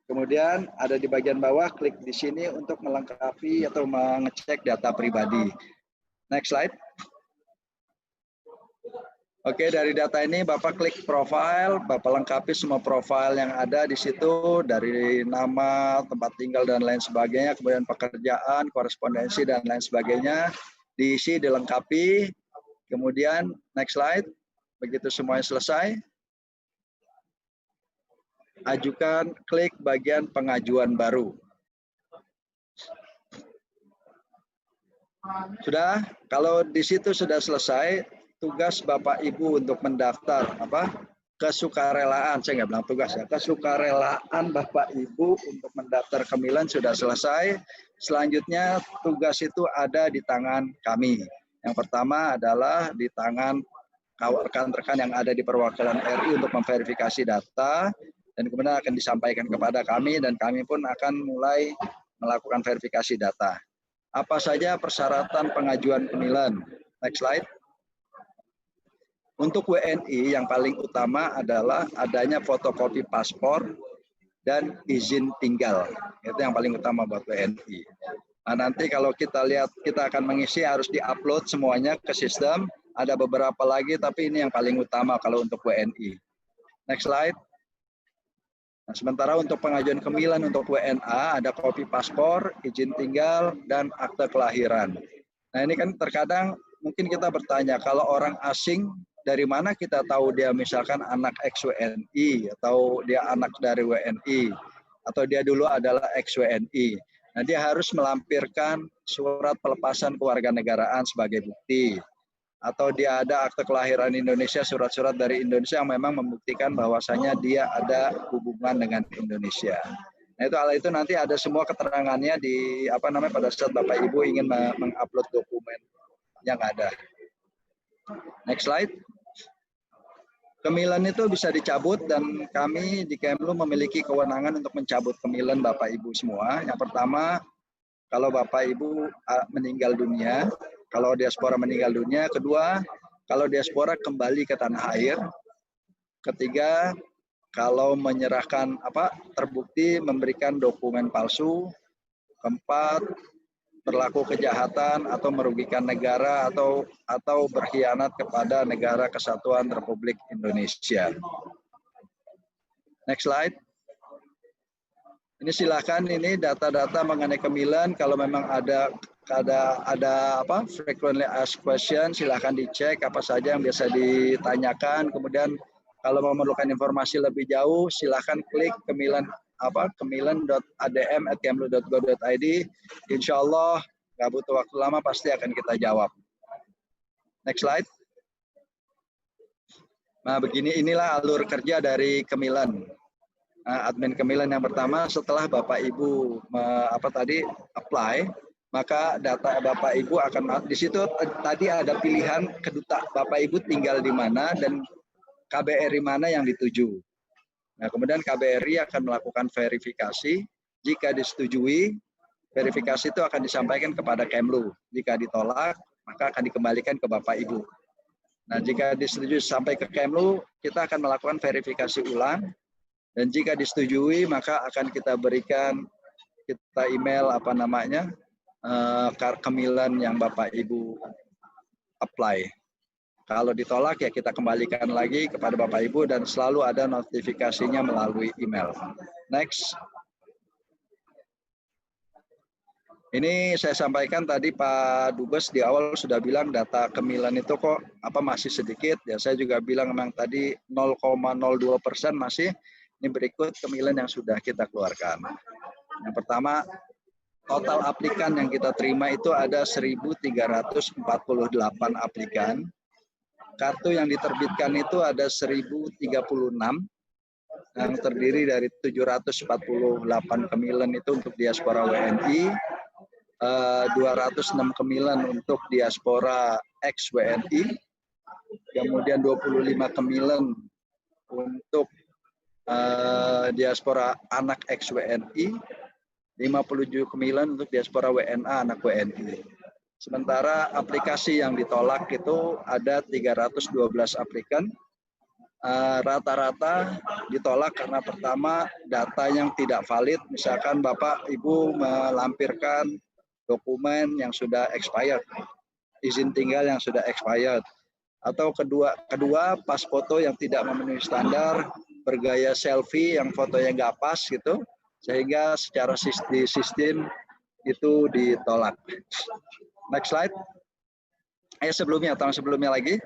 Kemudian ada di bagian bawah, klik di sini untuk melengkapi atau mengecek data pribadi. Next slide. Oke, dari data ini Bapak klik profile, Bapak lengkapi semua profile yang ada di situ, dari nama, tempat tinggal, dan lain sebagainya, kemudian pekerjaan, korespondensi, dan lain sebagainya, diisi, dilengkapi. Kemudian next slide, begitu semuanya selesai, ajukan, klik bagian pengajuan baru. Sudah, kalau di situ sudah selesai, tugas Bapak Ibu untuk mendaftar kesukarelaan, saya nggak bilang tugas ya, kesukarelaan Bapak Ibu untuk mendaftar Kemilen sudah selesai. Selanjutnya tugas itu ada di tangan kami. Yang pertama adalah di tangan rekan-rekan yang ada di perwakilan RI untuk memverifikasi data, dan kemudian akan disampaikan kepada kami, dan kami pun akan mulai melakukan verifikasi data. Apa saja persyaratan pengajuan Kemilen? Next slide. Untuk WNI yang paling utama adalah adanya fotokopi paspor dan izin tinggal. Itu yang paling utama buat WNI. Nah, nanti kalau kita lihat, kita akan mengisi, harus di-upload semuanya ke sistem. Ada beberapa lagi, tapi ini yang paling utama kalau untuk WNI. Next slide. Nah, sementara untuk pengajuan Kemilen untuk WNA, ada kopi paspor, izin tinggal, dan akte kelahiran. Nah, ini kan terkadang mungkin kita bertanya, kalau orang asing, dari mana kita tahu dia misalkan anak ex-WNI, atau dia anak dari WNI, atau dia dulu adalah ex-WNI. Nah, dia harus melampirkan surat pelepasan kewarganegaraan sebagai bukti. Atau dia ada akte kelahiran Indonesia, surat-surat dari Indonesia yang memang membuktikan bahwasanya dia ada hubungan dengan Indonesia. Nah, hal itu nanti ada semua keterangannya di pada saat Bapak Ibu ingin mengupload dokumen yang ada. Next slide. Kemilan itu bisa dicabut dan kami di Kemlu memiliki kewenangan untuk mencabut kemilan Bapak Ibu semua. Yang pertama, kalau Bapak Ibu meninggal dunia, kalau diaspora meninggal dunia. Kedua, kalau diaspora kembali ke tanah air. Ketiga, kalau menyerahkan terbukti memberikan dokumen palsu. Keempat, berlaku kejahatan atau merugikan negara atau berkhianat kepada negara kesatuan Republik Indonesia. Next slide. Ini silakan, ini data-data mengenai kemilan. Kalau memang ada frequently asked question, silakan dicek apa saja yang biasa ditanyakan. Kemudian kalau memerlukan informasi lebih jauh, silakan klik kemilan.adm@kemlu.go.id. Insya Allah nggak butuh waktu lama, pasti akan kita jawab. Next slide. Nah, inilah alur kerja dari Kemilan. Admin Kemilan yang pertama, setelah Bapak Ibu apply, maka data Bapak Ibu akan di situ. Tadi ada pilihan kedutaan Bapak Ibu tinggal di mana dan KBRI mana yang dituju. Nah, kemudian KBRI akan melakukan verifikasi. Jika disetujui, verifikasi itu akan disampaikan kepada Kemlu. Jika ditolak, maka akan dikembalikan ke Bapak Ibu. Nah, jika disetujui sampai ke Kemlu, kita akan melakukan verifikasi ulang. Dan jika disetujui, maka akan kita berikan email kemilan yang Bapak Ibu apply. Kalau ditolak ya kita kembalikan lagi kepada Bapak Ibu dan selalu ada notifikasinya melalui email. Next. Ini saya sampaikan tadi Pak Dubes di awal sudah bilang data kemilan itu kok masih sedikit. Ya saya juga bilang memang tadi 0,02% masih. Ini berikut kemilan yang sudah kita keluarkan. Yang pertama, total aplikan yang kita terima itu ada 1.348 aplikan. Kartu yang diterbitkan itu ada 1.036 yang terdiri dari 748 kemilan itu untuk diaspora WNI, 206 kemilan untuk diaspora ex-WNI, kemudian 25 kemilan untuk diaspora anak ex-WNI, 57 kemilan untuk diaspora WNA anak WNI. Sementara aplikasi yang ditolak itu ada 312 aplikan. Rata-rata ditolak karena pertama data yang tidak valid, misalkan Bapak Ibu melampirkan dokumen yang sudah expired, izin tinggal yang sudah expired, atau kedua pas foto yang tidak memenuhi standar, bergaya selfie yang fotonya nggak pas gitu, sehingga secara sistem itu ditolak. Next slide. Sebelumnya lagi.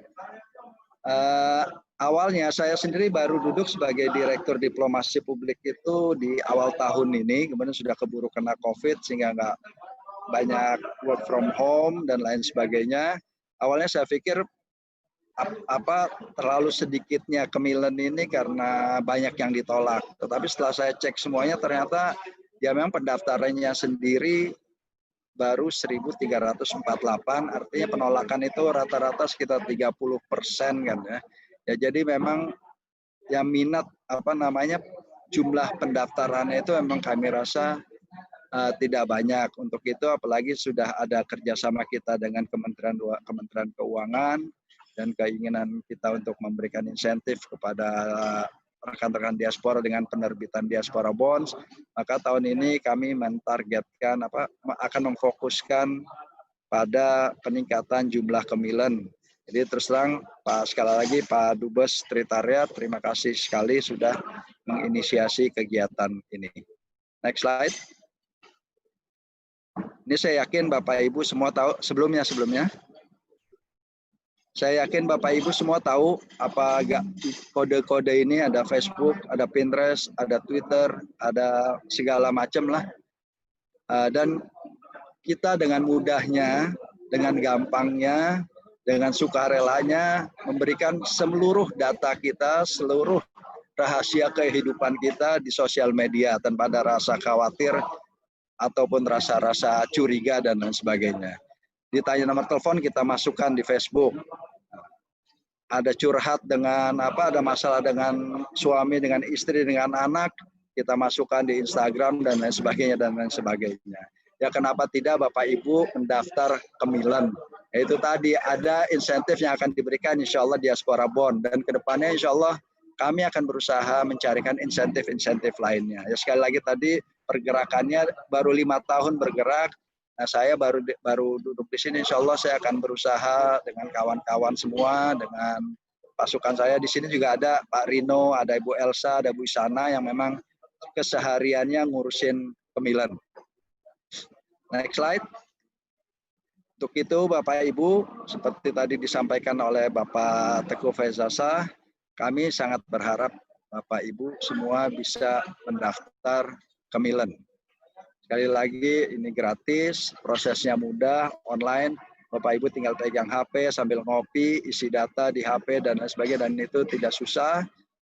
Awalnya saya sendiri baru duduk sebagai Direktur Diplomasi Publik itu di awal tahun ini, kemudian sudah keburu kena COVID sehingga nggak banyak work from home dan lain sebagainya. Awalnya saya pikir terlalu sedikitnya kemilan ini karena banyak yang ditolak. Tetapi setelah saya cek semuanya ternyata ya memang pendaftarannya sendiri baru 1.348, artinya penolakan itu rata-rata sekitar 30% kan ya. Ya jadi memang yang minat jumlah pendaftarannya itu memang kami rasa tidak banyak. Untuk itu apalagi sudah ada kerjasama kita dengan Kementerian Keuangan dan keinginan kita untuk memberikan insentif kepada rekan-rekan diaspora dengan penerbitan diaspora bonds, maka tahun ini kami mentargetkan akan memfokuskan pada peningkatan jumlah kemilan. Jadi terus terang sekali lagi Pak Dubes Tritariat, terima kasih sekali sudah menginisiasi kegiatan ini. Next slide. Ini saya yakin Bapak Ibu semua tahu sebelumnya. Saya yakin Bapak Ibu semua tahu kode-kode ini, ada Facebook, ada Pinterest, ada Twitter, ada segala macam lah. Dan kita dengan mudahnya, dengan gampangnya, dengan sukarelanya memberikan seluruh data kita, seluruh rahasia kehidupan kita di sosial media tanpa ada rasa khawatir ataupun rasa-rasa curiga dan lain sebagainya. Ditanya nomor telepon kita masukkan di Facebook. ada curhat dengan ada masalah dengan suami, dengan istri, dengan anak, kita masukkan di Instagram dan lain sebagainya. Ya kenapa tidak Bapak Ibu mendaftar ke Milan? Itu tadi ada insentif yang akan diberikan insya Allah Diaspora Bond, dan kedepannya insya Allah kami akan berusaha mencarikan insentif-insentif lainnya. Ya sekali lagi tadi pergerakannya baru 5 tahun bergerak. Nah saya baru duduk di sini, insya Allah saya akan berusaha dengan kawan-kawan semua, dengan pasukan saya. Di sini juga ada Pak Rino, ada Ibu Elsa, ada Bu Isana yang memang kesehariannya ngurusin Milan. Next slide. Untuk itu Bapak Ibu, seperti tadi disampaikan oleh Bapak Teguh Faizasa, kami sangat berharap Bapak Ibu semua bisa mendaftar ke Milan. Sekali lagi ini gratis, prosesnya mudah, online. Bapak Ibu tinggal pegang HP sambil ngopi, isi data di HP dan lain sebagainya, dan itu tidak susah.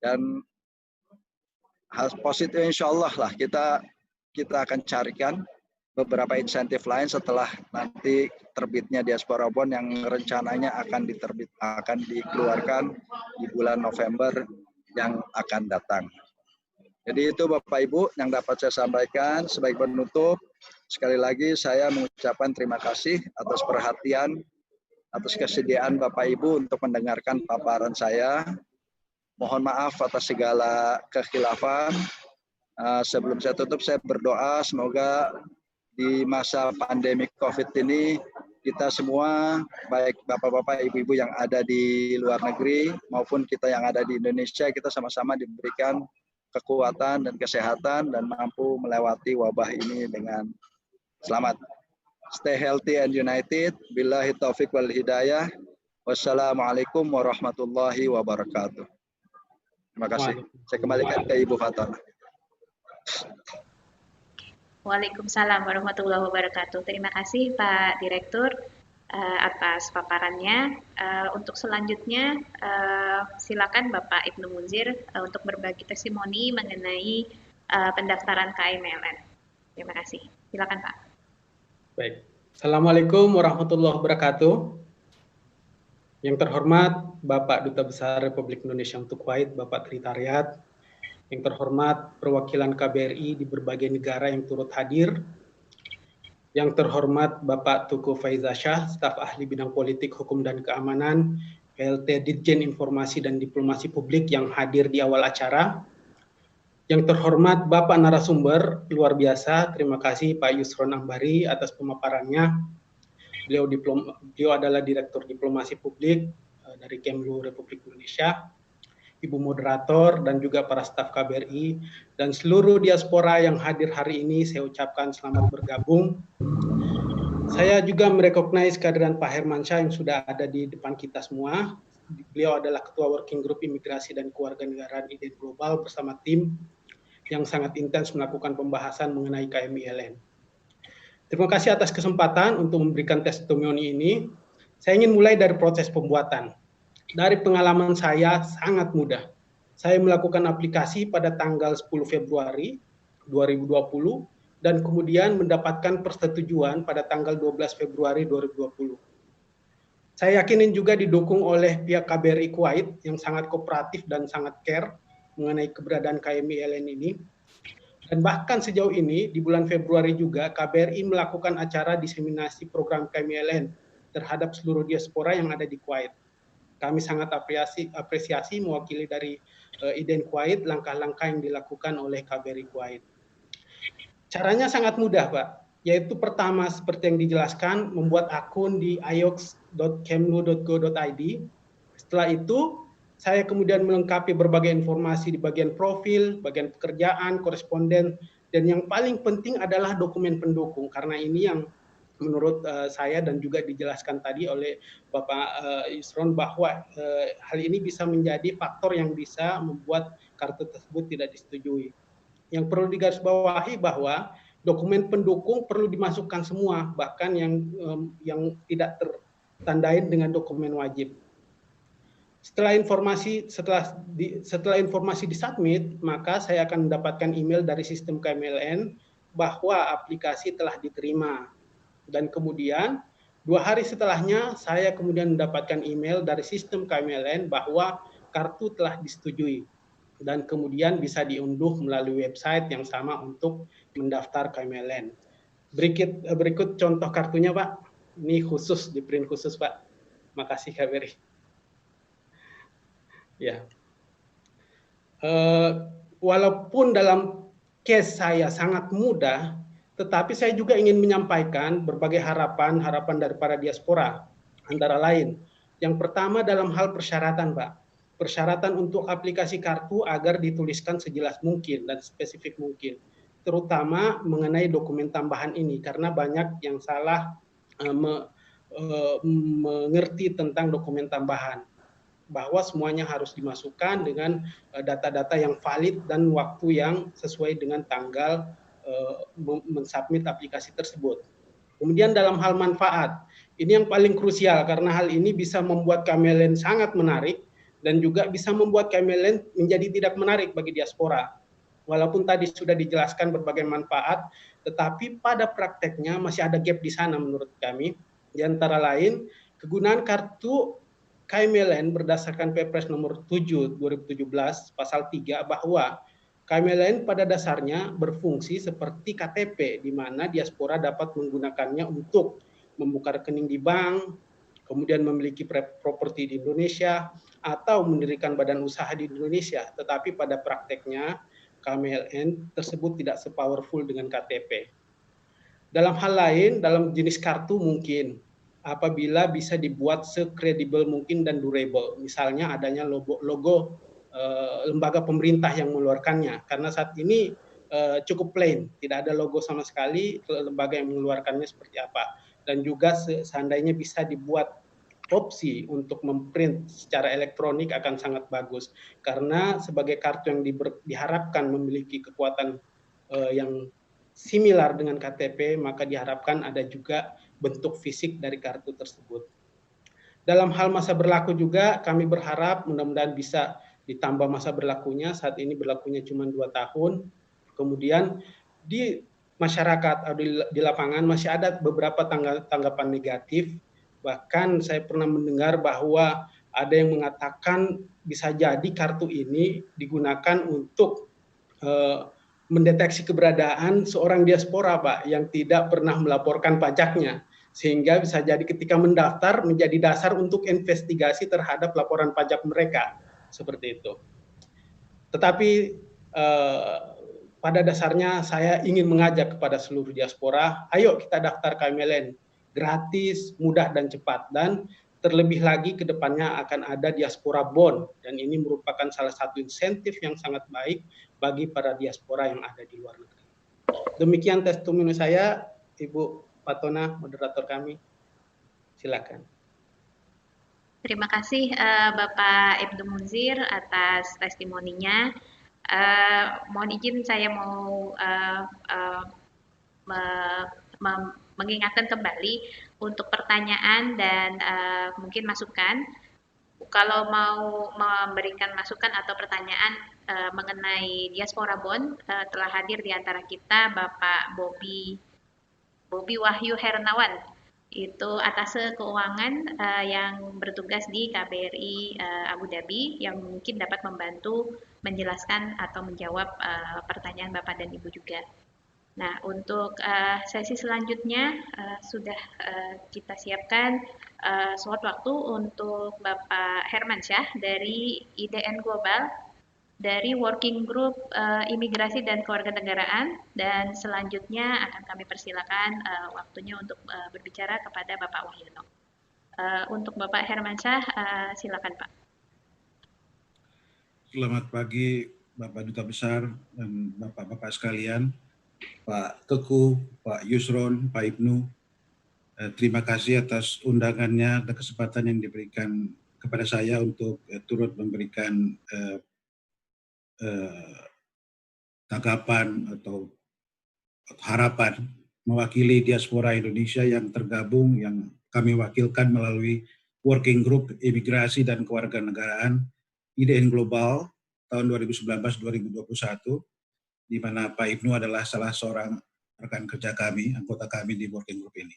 Dan hal positif insya Allah lah kita akan carikan beberapa insentif lain setelah nanti terbitnya Diaspora Bond yang rencananya akan dikeluarkan di bulan November yang akan datang. Jadi itu Bapak Ibu yang dapat saya sampaikan. Sebagai penutup, sekali lagi saya mengucapkan terima kasih atas perhatian, atas kesediaan Bapak Ibu untuk mendengarkan paparan saya. Mohon maaf atas segala kekhilafan. Sebelum saya tutup, saya berdoa semoga di masa pandemi COVID ini kita semua, baik bapak-bapak, ibu-ibu yang ada di luar negeri maupun kita yang ada di Indonesia, kita sama-sama diberikan kekuatan dan kesehatan dan mampu melewati wabah ini dengan selamat. Stay healthy and united. Billahi taufiq wal hidayah. Wassalamualaikum warahmatullahi wabarakatuh. Terima kasih. Saya kembalikan ke Ibu Fatona. Waalaikumsalam warahmatullahi wabarakatuh. Terima kasih Pak Direktur atas paparannya. Untuk selanjutnya silakan Bapak Ibnu Munzir untuk berbagi testimoni mengenai pendaftaran KMLN. Terima kasih. Silakan Pak. Baik. Assalamualaikum warahmatullahi wabarakatuh. Yang terhormat Bapak Duta Besar Republik Indonesia untuk Kuwait, Bapak Tritariat. Yang terhormat perwakilan KBRI di berbagai negara yang turut hadir. Yang terhormat Bapak Teguh Faizasa, staf ahli bidang politik, hukum dan keamanan, PLT Ditjen Informasi dan Diplomasi Publik yang hadir di awal acara. Yang terhormat Bapak narasumber luar biasa, terima kasih Pak Yusron Ambari atas pemaparannya. Beliau adalah Direktur Diplomasi Publik dari Kemlu Republik Indonesia. Ibu moderator dan juga para staf KBRI dan seluruh diaspora yang hadir hari ini, saya ucapkan selamat bergabung. Saya juga merecognize kehadiran Pak Hermansyah yang sudah ada di depan kita semua. Beliau adalah Ketua Working Group Imigrasi dan Kewarganegaraan IDEN Global bersama tim yang sangat intens melakukan pembahasan mengenai KMILN. Terima kasih atas kesempatan untuk memberikan testimoni ini. Saya ingin mulai dari proses pembuatan. Dari pengalaman saya sangat mudah. Saya melakukan aplikasi pada tanggal 10 Februari 2020 dan kemudian mendapatkan persetujuan pada tanggal 12 Februari 2020. Saya yakinin juga didukung oleh pihak KBRI Kuwait yang sangat kooperatif dan sangat care mengenai keberadaan KMILN ini. Dan bahkan sejauh ini di bulan Februari juga KBRI melakukan acara diseminasi program KMILN terhadap seluruh diaspora yang ada di Kuwait. Kami sangat apresiasi mewakili dari IDEN Kuwait langkah-langkah yang dilakukan oleh KBRI Kuwait. Caranya sangat mudah, Pak. Yaitu pertama seperti yang dijelaskan membuat akun di iox.kemlu.go.id. Setelah itu saya kemudian melengkapi berbagai informasi di bagian profil, bagian pekerjaan, koresponden, dan yang paling penting adalah dokumen pendukung karena ini yang menurut saya dan juga dijelaskan tadi oleh Bapak Yusron bahwa hal ini bisa menjadi faktor yang bisa membuat kartu tersebut tidak disetujui. Yang perlu digarisbawahi bahwa dokumen pendukung perlu dimasukkan semua, bahkan yang tidak tertandai dengan dokumen wajib. Setelah informasi disubmit, maka saya akan mendapatkan email dari sistem KMLN bahwa aplikasi telah diterima. Dan kemudian 2 hari setelahnya, saya kemudian mendapatkan email dari sistem KMLN bahwa kartu telah disetujui dan kemudian bisa diunduh melalui website yang sama untuk mendaftar KMLN. Berikut contoh kartunya, Pak. Ini khusus, di print khusus, Pak. Makasih, Kak Beri. Ya. Walaupun dalam case saya sangat mudah, tetapi saya juga ingin menyampaikan berbagai harapan dari para diaspora. Antara lain, yang pertama dalam hal persyaratan, Pak. Persyaratan untuk aplikasi kartu agar dituliskan sejelas mungkin dan spesifik mungkin. Terutama mengenai dokumen tambahan ini, karena banyak yang salah mengerti tentang dokumen tambahan. Bahwa semuanya harus dimasukkan dengan data-data yang valid dan waktu yang sesuai dengan tanggal mensubmit aplikasi tersebut. Kemudian dalam hal manfaat, ini yang paling krusial karena hal ini bisa membuat KMLN sangat menarik dan juga bisa membuat KMLN menjadi tidak menarik bagi diaspora. Walaupun tadi sudah dijelaskan berbagai manfaat, tetapi pada prakteknya masih ada gap di sana menurut kami. Di antara lain, kegunaan kartu KMLN berdasarkan Perpres nomor 7 2017 pasal 3 bahwa KMLN pada dasarnya berfungsi seperti KTP, di mana diaspora dapat menggunakannya untuk membuka rekening di bank, kemudian memiliki properti di Indonesia, atau mendirikan badan usaha di Indonesia. Tetapi pada prakteknya, KMLN tersebut tidak sepowerful dengan KTP. Dalam hal lain, dalam jenis kartu mungkin, apabila bisa dibuat sekredibel mungkin dan durable. Misalnya adanya logo lembaga pemerintah yang mengeluarkannya, karena saat ini cukup plain, tidak ada logo sama sekali lembaga yang mengeluarkannya seperti apa. Dan juga seandainya bisa dibuat opsi untuk memprint secara elektronik akan sangat bagus, karena sebagai kartu yang diharapkan memiliki kekuatan yang similar dengan KTP, maka diharapkan ada juga bentuk fisik dari kartu tersebut. Dalam hal masa berlaku juga, kami berharap mudah-mudahan bisa ditambah masa berlakunya. Saat ini berlakunya cuma 2 tahun. Kemudian di masyarakat atau di lapangan masih ada beberapa tanggapan negatif. Bahkan saya pernah mendengar bahwa ada yang mengatakan bisa jadi kartu ini digunakan untuk mendeteksi keberadaan seorang diaspora, Pak, yang tidak pernah melaporkan pajaknya. Sehingga bisa jadi ketika mendaftar menjadi dasar untuk investigasi terhadap laporan pajak mereka. Seperti itu. Tetapi pada dasarnya saya ingin mengajak kepada seluruh diaspora, ayo kita daftar KMLN, gratis, mudah dan cepat, dan terlebih lagi ke depannya akan ada diaspora bond, dan ini merupakan salah satu insentif yang sangat baik bagi para diaspora yang ada di luar negeri. Demikian testimoni saya, Ibu Fatona, moderator kami. Silakan. Terima kasih Bapak Ibnu Munzir atas testimoninya. Mohon izin saya mau mengingatkan kembali untuk pertanyaan dan mungkin masukan. Kalau mau memberikan masukan atau pertanyaan mengenai diaspora bond, telah hadir di antara kita Bapak Bobi Wahyu Hernawan. Itu atase keuangan yang bertugas di KBRI Abu Dhabi yang mungkin dapat membantu menjelaskan atau menjawab pertanyaan Bapak dan Ibu juga. Nah, untuk sesi selanjutnya sudah kita siapkan slot waktu untuk Bapak Hermansyah dari IDN Global, dari Working Group Imigrasi dan Kewarganegaraan, dan selanjutnya akan kami persilakan waktunya untuk berbicara kepada Bapak Wahyono. Untuk Bapak Hermansyah, silakan Pak. Selamat pagi Bapak Duta Besar dan Bapak-Bapak sekalian, Pak Teguh, Pak Yusron, Pak Ibnu. Terima kasih atas undangannya dan kesempatan yang diberikan kepada saya untuk turut memberikan tanggapan atau harapan mewakili diaspora Indonesia yang tergabung, yang kami wakilkan melalui Working Group Imigrasi dan Kewarganegaraan IDN Global tahun 2019-2021, di mana Pak Ibnu adalah salah seorang rekan kerja kami, anggota kami di Working Group ini.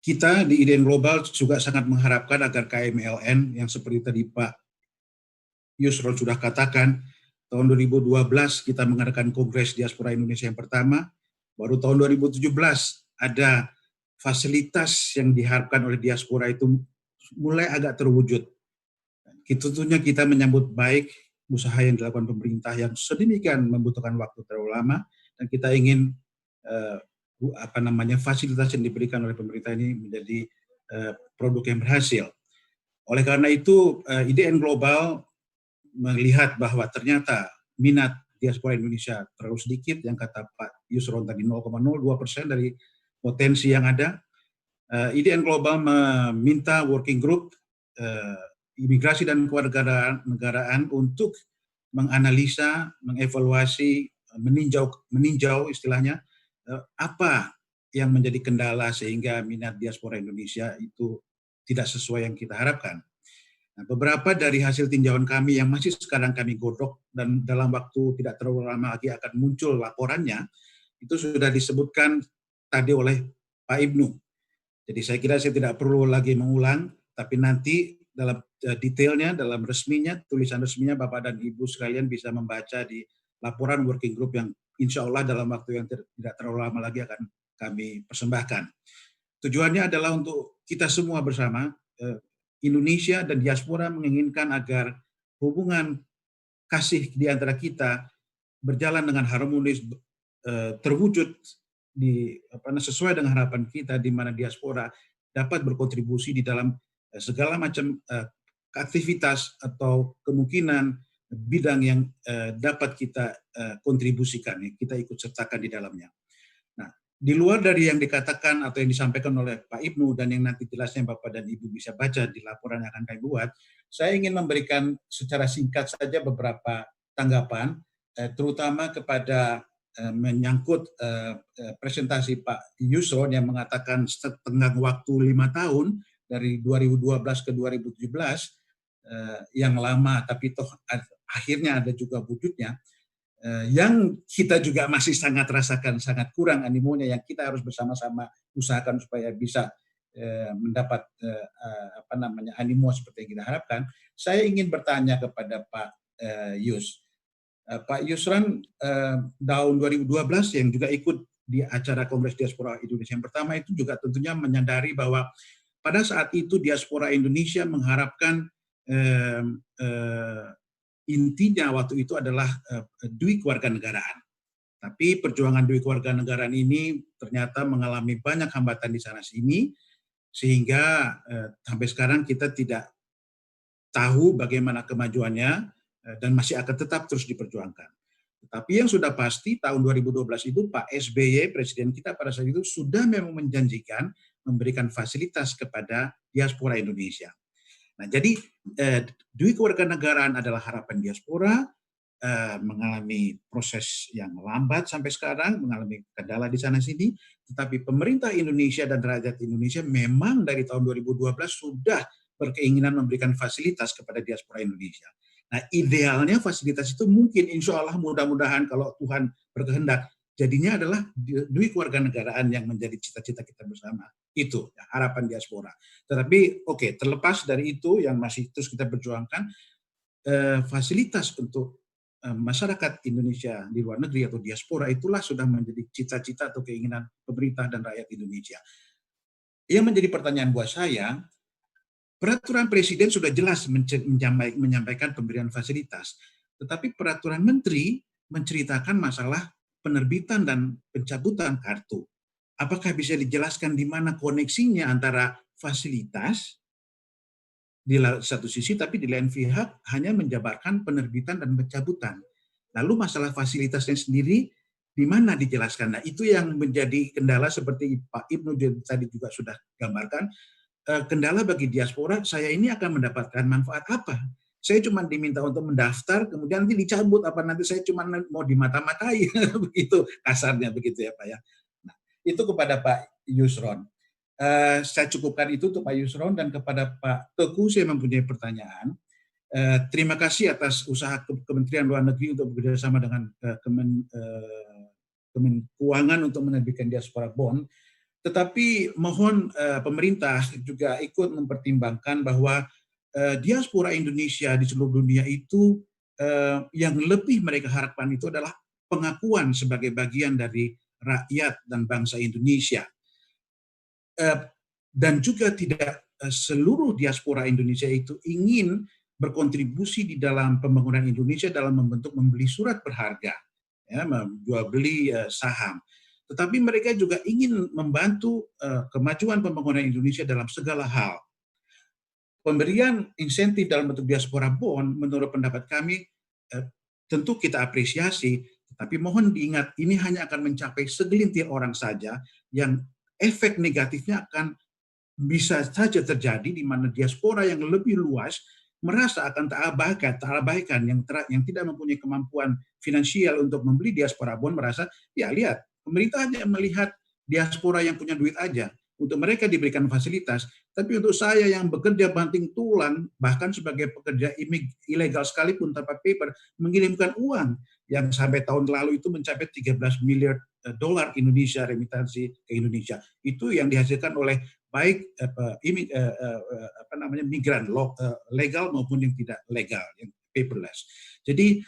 Kita di IDN Global juga sangat mengharapkan agar KMLN yang seperti tadi Pak Yusron sudah katakan, tahun 2012 kita mengadakan Kongres Diaspora Indonesia yang pertama, baru tahun 2017 ada fasilitas yang diharapkan oleh diaspora itu mulai agak terwujud. Tentunya kita menyambut baik usaha yang dilakukan pemerintah yang sedemikian membutuhkan waktu terlalu lama, dan kita ingin fasilitas yang diberikan oleh pemerintah ini menjadi produk yang berhasil. Oleh karena itu, IDN Global melihat bahwa ternyata minat diaspora Indonesia terlalu sedikit, yang kata Pak Yusron tadi 0,02% dari potensi yang ada. IDN Global meminta working group imigrasi dan kewarganegaraan untuk menganalisa, mengevaluasi, meninjau istilahnya, apa yang menjadi kendala sehingga minat diaspora Indonesia itu tidak sesuai yang kita harapkan. Nah, beberapa dari hasil tinjauan kami yang masih sekarang kami godok dan dalam waktu tidak terlalu lama lagi akan muncul laporannya, itu sudah disebutkan tadi oleh Pak Ibnu. Jadi saya kira saya tidak perlu lagi mengulang, tapi nanti dalam detailnya, dalam resminya, tulisan resminya Bapak dan Ibu sekalian bisa membaca di laporan working group yang insya Allah dalam waktu yang tidak terlalu lama lagi akan kami persembahkan. Tujuannya adalah untuk kita semua bersama, Indonesia dan diaspora menginginkan agar hubungan kasih di antara kita berjalan dengan harmonis, terwujud sesuai dengan harapan kita, di mana diaspora dapat berkontribusi di dalam segala macam aktivitas atau kemungkinan bidang yang dapat kita kontribusikan, kita ikut sertakan di dalamnya. Nah, di luar dari yang dikatakan atau yang disampaikan oleh Pak Ibnu dan yang nanti jelasnya Bapak dan Ibu bisa baca di laporan yang akan kami buat, saya ingin memberikan secara singkat saja beberapa tanggapan, terutama kepada menyangkut presentasi Pak Yusron yang mengatakan setengah waktu 5 tahun dari 2012 ke 2017 yang lama, tapi toh akhirnya ada juga wujudnya, yang kita juga masih sangat rasakan sangat kurang animonya, yang kita harus bersama-sama usahakan supaya bisa mendapat animo seperti yang kita harapkan. Saya ingin bertanya kepada Pak Yus. Pak Yusron tahun 2012 yang juga ikut di acara Kongres Diaspora Indonesia yang pertama itu juga tentunya menyadari bahwa pada saat itu diaspora Indonesia mengharapkan intinya waktu itu adalah duit kewarganegaraan. Tapi perjuangan duit kewarganegaraan ini ternyata mengalami banyak hambatan di sana sini, sehingga sampai sekarang kita tidak tahu bagaimana kemajuannya dan masih akan tetap terus diperjuangkan. Tapi yang sudah pasti tahun 2012 itu Pak SBY, Presiden kita pada saat itu, sudah memang menjanjikan memberikan fasilitas kepada diaspora Indonesia. Nah, jadi duit kewarganegaraan adalah harapan diaspora, mengalami proses yang lambat sampai sekarang, mengalami kendala di sana sini, tetapi pemerintah Indonesia dan rakyat Indonesia memang dari tahun 2012 sudah berkeinginan memberikan fasilitas kepada diaspora Indonesia. Nah, idealnya fasilitas itu mungkin insya Allah mudah-mudahan kalau Tuhan berkehendak, jadinya adalah duit kewarganegaraan yang menjadi cita-cita kita bersama. Itu ya, harapan diaspora. Tetapi terlepas dari itu yang masih terus kita perjuangkan, fasilitas untuk masyarakat Indonesia di luar negeri atau diaspora itulah sudah menjadi cita-cita atau keinginan pemerintah dan rakyat Indonesia. Yang menjadi pertanyaan buat saya, peraturan presiden sudah jelas menyampaikan pemberian fasilitas, tetapi peraturan menteri menceritakan masalah penerbitan dan pencabutan kartu. Apakah bisa dijelaskan di mana koneksinya antara fasilitas di satu sisi, tapi di lain pihak hanya menjabarkan penerbitan dan pencabutan. Lalu masalah fasilitasnya sendiri di mana dijelaskan? Nah, itu yang menjadi kendala seperti Pak Ibnu tadi juga sudah gambarkan. Kendala bagi diaspora, saya ini akan mendapatkan manfaat apa? Saya cuma diminta untuk mendaftar, kemudian nanti dicabut, apa nanti saya cuma mau dimata-matai, begitu kasarnya begitu ya Pak ya. Nah, itu kepada Pak Yusron. Saya cukupkan itu untuk Pak Yusron, dan kepada Pak Teguh saya mempunyai pertanyaan. Terima kasih atas usaha Kementerian Luar Negeri untuk bekerjasama dengan Keuangan untuk menerbitkan diaspora bond. Tetapi mohon pemerintah juga ikut mempertimbangkan bahwa diaspora Indonesia di seluruh dunia itu yang lebih mereka harapkan itu adalah pengakuan sebagai bagian dari rakyat dan bangsa Indonesia. Dan juga tidak seluruh diaspora Indonesia itu ingin berkontribusi di dalam pembangunan Indonesia dalam membentuk membeli surat berharga, ya, jual beli saham. Tetapi mereka juga ingin membantu kemajuan pembangunan Indonesia dalam segala hal. Pemberian insentif dalam bentuk diaspora bond, menurut pendapat kami, tentu kita apresiasi, tetapi mohon diingat, ini hanya akan mencapai segelintir orang saja, yang efek negatifnya akan bisa saja terjadi di mana diaspora yang lebih luas merasa akan terabaikan yang tidak mempunyai kemampuan finansial untuk membeli diaspora bond, merasa, ya lihat, pemerintah hanya melihat diaspora yang punya duit aja, untuk mereka diberikan fasilitas, tapi untuk saya yang bekerja banting tulang, bahkan sebagai pekerja ilegal sekalipun tanpa paper, mengirimkan uang yang sampai tahun lalu itu mencapai 13 miliar dolar Indonesia, remitansi ke Indonesia. Itu yang dihasilkan oleh baik migran legal maupun yang tidak legal, yang paperless. Jadi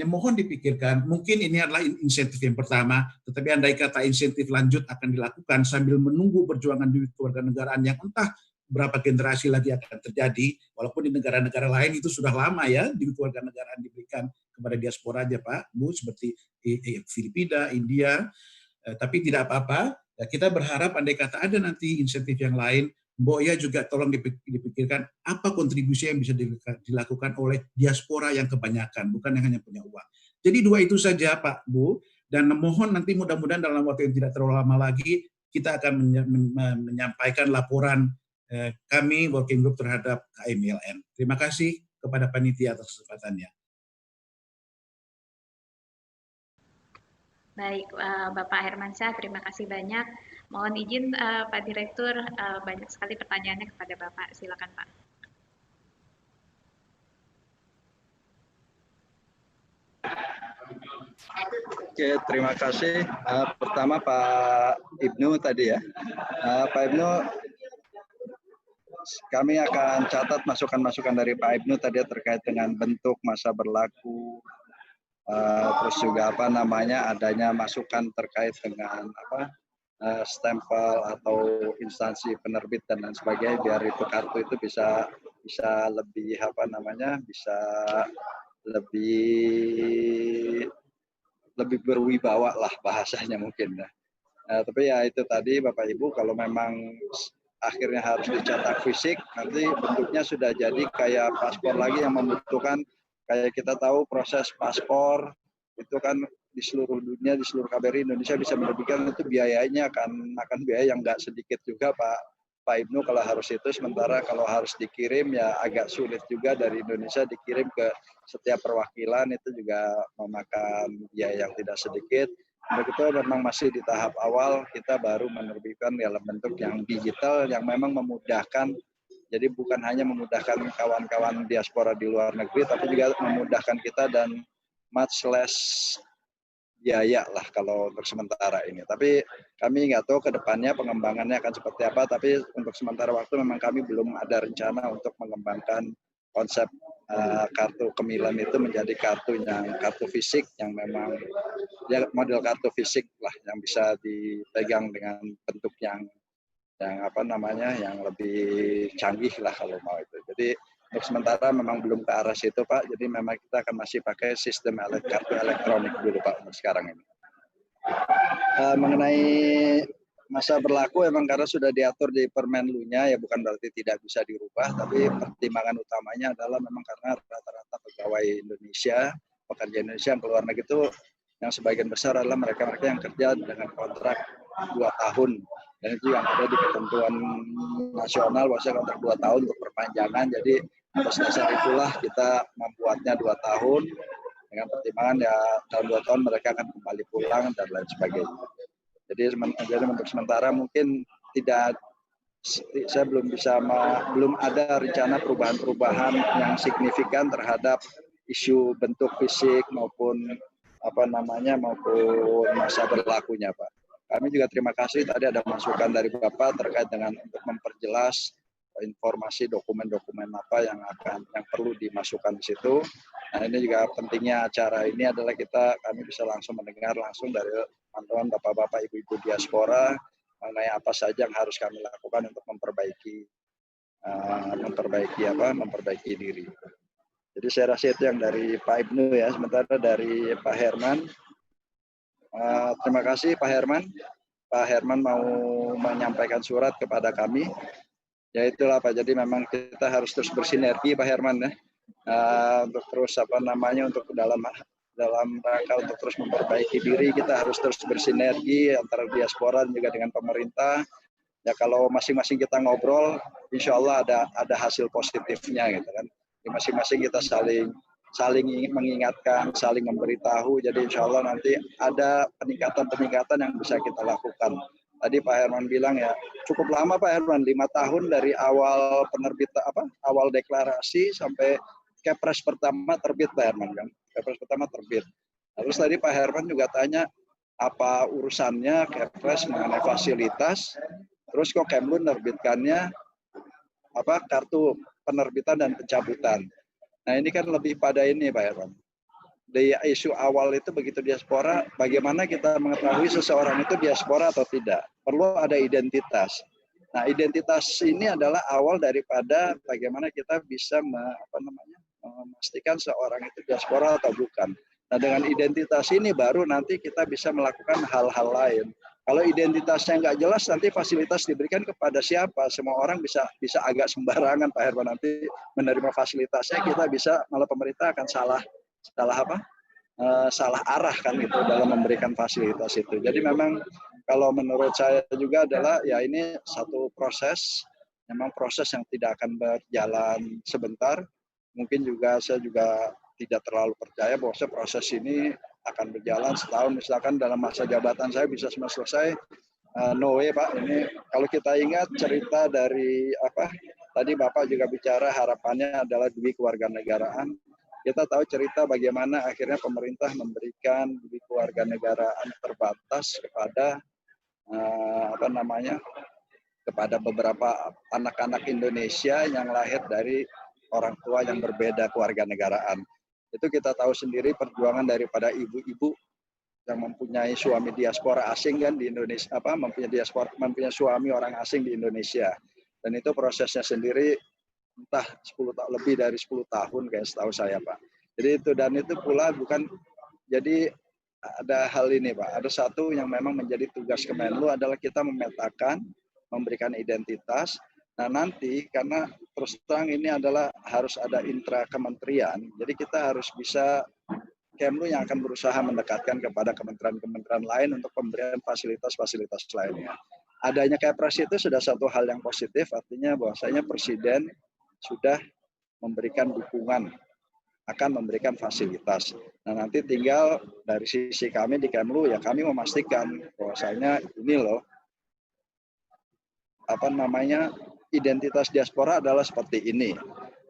mohon dipikirkan, mungkin ini adalah insentif yang pertama, tetapi andai kata insentif lanjut akan dilakukan sambil menunggu perjuangan di kewarganegaraan yang entah berapa generasi lagi akan terjadi, walaupun di negara-negara lain itu sudah lama ya, di kewarganegaraan diberikan kepada diaspora aja Pak, Bu, seperti Filipina, India, tapi tidak apa-apa, kita berharap andai kata ada nanti insentif yang lain, Boya juga tolong dipikirkan apa kontribusi yang bisa dilakukan oleh diaspora yang kebanyakan, bukan yang hanya punya uang. Jadi dua itu saja Pak, Bu, dan mohon nanti mudah-mudahan dalam waktu yang tidak terlalu lama lagi, kita akan menyampaikan laporan kami working group terhadap KMILN. Terima kasih kepada panitia atas kesempatannya. Baik, Bapak Hermansyah, terima kasih banyak. Mohon izin Pak Direktur, banyak sekali pertanyaannya kepada Bapak. Silakan Pak. Oke, terima kasih. Pertama Pak Ibnu tadi ya. Pak Ibnu, kami akan catat masukan-masukan dari Pak Ibnu tadi terkait dengan bentuk masa berlaku, terus juga adanya masukan terkait dengan stempel atau instansi penerbit dan lain sebagainya, biar itu kartu itu bisa lebih bisa lebih berwibawa lah bahasanya mungkin. Tapi ya itu tadi Bapak Ibu, kalau memang akhirnya harus dicetak fisik, nanti bentuknya sudah jadi kayak paspor lagi yang membutuhkan, kayak kita tahu proses paspor itu kan di seluruh dunia, di seluruh KBRI Indonesia bisa menerbitkan, itu biayanya akan biaya yang nggak sedikit juga Pak Ibnu kalau harus itu. Sementara kalau harus dikirim ya agak sulit juga dari Indonesia dikirim ke setiap perwakilan, itu juga memakan biaya yang tidak sedikit. Begitu memang masih di tahap awal, kita baru menerbitkan dalam bentuk yang digital yang memang memudahkan. Jadi bukan hanya memudahkan kawan-kawan diaspora di luar negeri, tapi juga memudahkan kita dan much less biaya lah kalau untuk sementara ini. Tapi kami nggak tahu ke depannya pengembangannya akan seperti apa, tapi untuk sementara waktu memang kami belum ada rencana untuk mengembangkan konsep kartu kemilan itu menjadi kartu fisik yang memang ya model kartu fisik lah yang bisa dipegang dengan bentuk yang yang lebih canggih lah kalau mau itu. Jadi untuk sementara memang belum ke arah situ Pak, jadi memang kita akan masih pakai sistem kartu elektronik dulu Pak untuk sekarang ini. Mengenai masa berlaku emang karena sudah diatur di Permenlu-nya, ya bukan berarti tidak bisa dirubah, tapi pertimbangan utamanya adalah memang karena rata-rata pegawai Indonesia, pekerja Indonesia yang keluar negeri itu yang sebagian besar adalah mereka-mereka yang kerja dengan kontrak 2 tahun. Dan itu yang ada di ketentuan nasional, bahwasanya kontrak 2 tahun untuk perpanjangan. Jadi atas dasar itulah kita membuatnya 2 tahun dengan pertimbangan ya dalam 2 tahun mereka akan kembali pulang dan lain sebagainya. Jadi untuk sementara mungkin saya belum ada rencana perubahan-perubahan yang signifikan terhadap isu bentuk fisik maupun maupun masa berlakunya, Pak. Kami juga terima kasih tadi ada masukan dari Bapak terkait dengan untuk memperjelas informasi dokumen-dokumen apa yang perlu dimasukkan di situ. Nah, ini juga pentingnya acara ini adalah kami bisa langsung mendengar langsung dari teman-teman Bapak-bapak, Ibu-ibu diaspora mengenai apa saja yang harus kami lakukan untuk memperbaiki diri. Jadi saya rasa itu yang dari Pak Ibnu ya. Sementara dari Pak Herman, terima kasih Pak Herman. Pak Herman mau menyampaikan surat kepada kami. Ya itulah Pak. Jadi memang kita harus terus bersinergi Pak Herman ya. Untuk terus untuk dalam rangka untuk terus memperbaiki diri, kita harus terus bersinergi antara diaspora dan juga dengan pemerintah. Ya kalau masing-masing kita ngobrol, insya Allah ada hasil positifnya gitu kan. Di masing-masing kita saling mengingatkan, saling memberitahu. Jadi insya Allah nanti ada peningkatan yang bisa kita lakukan. Tadi Pak Herman bilang ya cukup lama Pak Herman, 5 tahun dari awal awal deklarasi sampai Kepres pertama terbit Pak Herman kan. Kepres pertama terbit. Terus tadi Pak Herman juga tanya apa urusannya Kepres mengenai fasilitas. Terus kok Kemlu menerbitkannya kartu penerbitan dan pencabutan. Nah ini kan lebih pada ini Pak Herman. Di isu awal itu begitu diaspora, bagaimana kita mengetahui seseorang itu diaspora atau tidak? Perlu ada identitas. Nah identitas ini adalah awal daripada bagaimana kita bisa memastikan seorang itu diaspora atau bukan. Nah dengan identitas ini baru nanti kita bisa melakukan hal-hal lain. Kalau identitasnya nggak jelas, nanti fasilitas diberikan kepada siapa? Semua orang bisa agak sembarangan, Pak Herman. Nanti menerima fasilitasnya, kita bisa malah pemerintah akan salah arah kan gitu dalam memberikan fasilitas itu. Jadi memang kalau menurut saya juga adalah ya ini satu proses, memang proses yang tidak akan berjalan sebentar. Mungkin juga saya juga tidak terlalu percaya bahwa proses ini akan berjalan setahun, misalkan dalam masa jabatan saya bisa selesai. No way Pak, ini kalau kita ingat cerita dari tadi Bapak juga bicara harapannya adalah demi kewarganegaraan. Kita tahu cerita bagaimana akhirnya pemerintah memberikan demi kewarganegaraan terbatas kepada kepada beberapa anak-anak Indonesia yang lahir dari orang tua yang berbeda kewarganegaraan. Itu kita tahu sendiri perjuangan daripada ibu-ibu yang mempunyai suami diaspora asing kan di Indonesia, mempunyai suami orang asing di Indonesia. Dan itu prosesnya sendiri entah 10 tahun, lebih dari 10 tahun kayak setahu saya Pak. Jadi itu, dan itu pula bukan, jadi ada hal ini Pak, ada satu yang memang menjadi tugas Kemenlu adalah kita memetakan, memberikan identitas. Nah nanti karena terus terang ini adalah harus ada intra kementerian, jadi kita harus bisa Kemlu yang akan berusaha mendekatkan kepada kementerian-kementerian lain untuk pemberian fasilitas-fasilitas lainnya. Adanya Kepres itu sudah satu hal yang positif, artinya bahwasanya Presiden sudah memberikan dukungan, akan memberikan fasilitas. Nah nanti tinggal dari sisi kami di Kemlu ya kami memastikan bahwasanya ini loh identitas diaspora adalah seperti ini.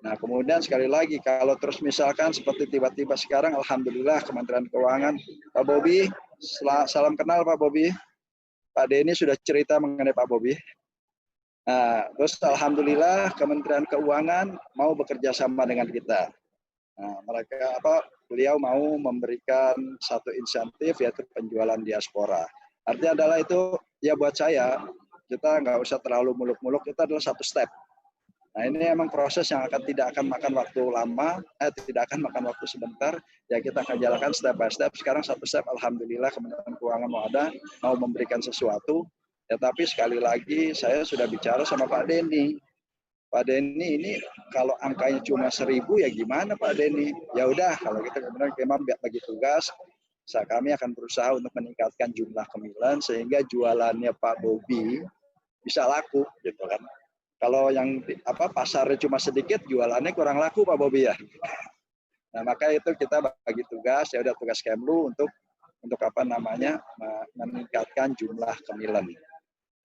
Nah kemudian sekali lagi kalau terus misalkan seperti tiba-tiba sekarang alhamdulillah Kementerian Keuangan, Pak Bobi, salam kenal Pak Bobi. Pak Denny sudah cerita mengenai Pak Bobi. Nah, terus alhamdulillah Kementerian Keuangan mau bekerja sama dengan kita. Nah, beliau mau memberikan satu insentif yaitu penjualan diaspora. Artinya adalah itu ya buat saya kita nggak usah terlalu muluk-muluk, itu adalah satu step. Nah ini memang proses yang tidak akan makan waktu lama, tidak akan makan waktu sebentar, ya kita akan jalankan step by step. Sekarang satu step, alhamdulillah Kementerian Keuangan mau memberikan sesuatu. Ya tapi sekali lagi saya sudah bicara sama Pak Denny. Pak Denny ini kalau angkanya cuma 1.000 ya gimana Pak Denny? Ya udah kalau kita kemudian memang bagi tugas, kami akan berusaha untuk meningkatkan jumlah kemilan sehingga jualannya Pak Bobi bisa laku gitu kan. Kalau yang pasarnya cuma sedikit, jualannya kurang laku Pak Bobi ya. Nah maka itu kita bagi tugas, ya udah tugas Kemlu untuk meningkatkan jumlah kemilan.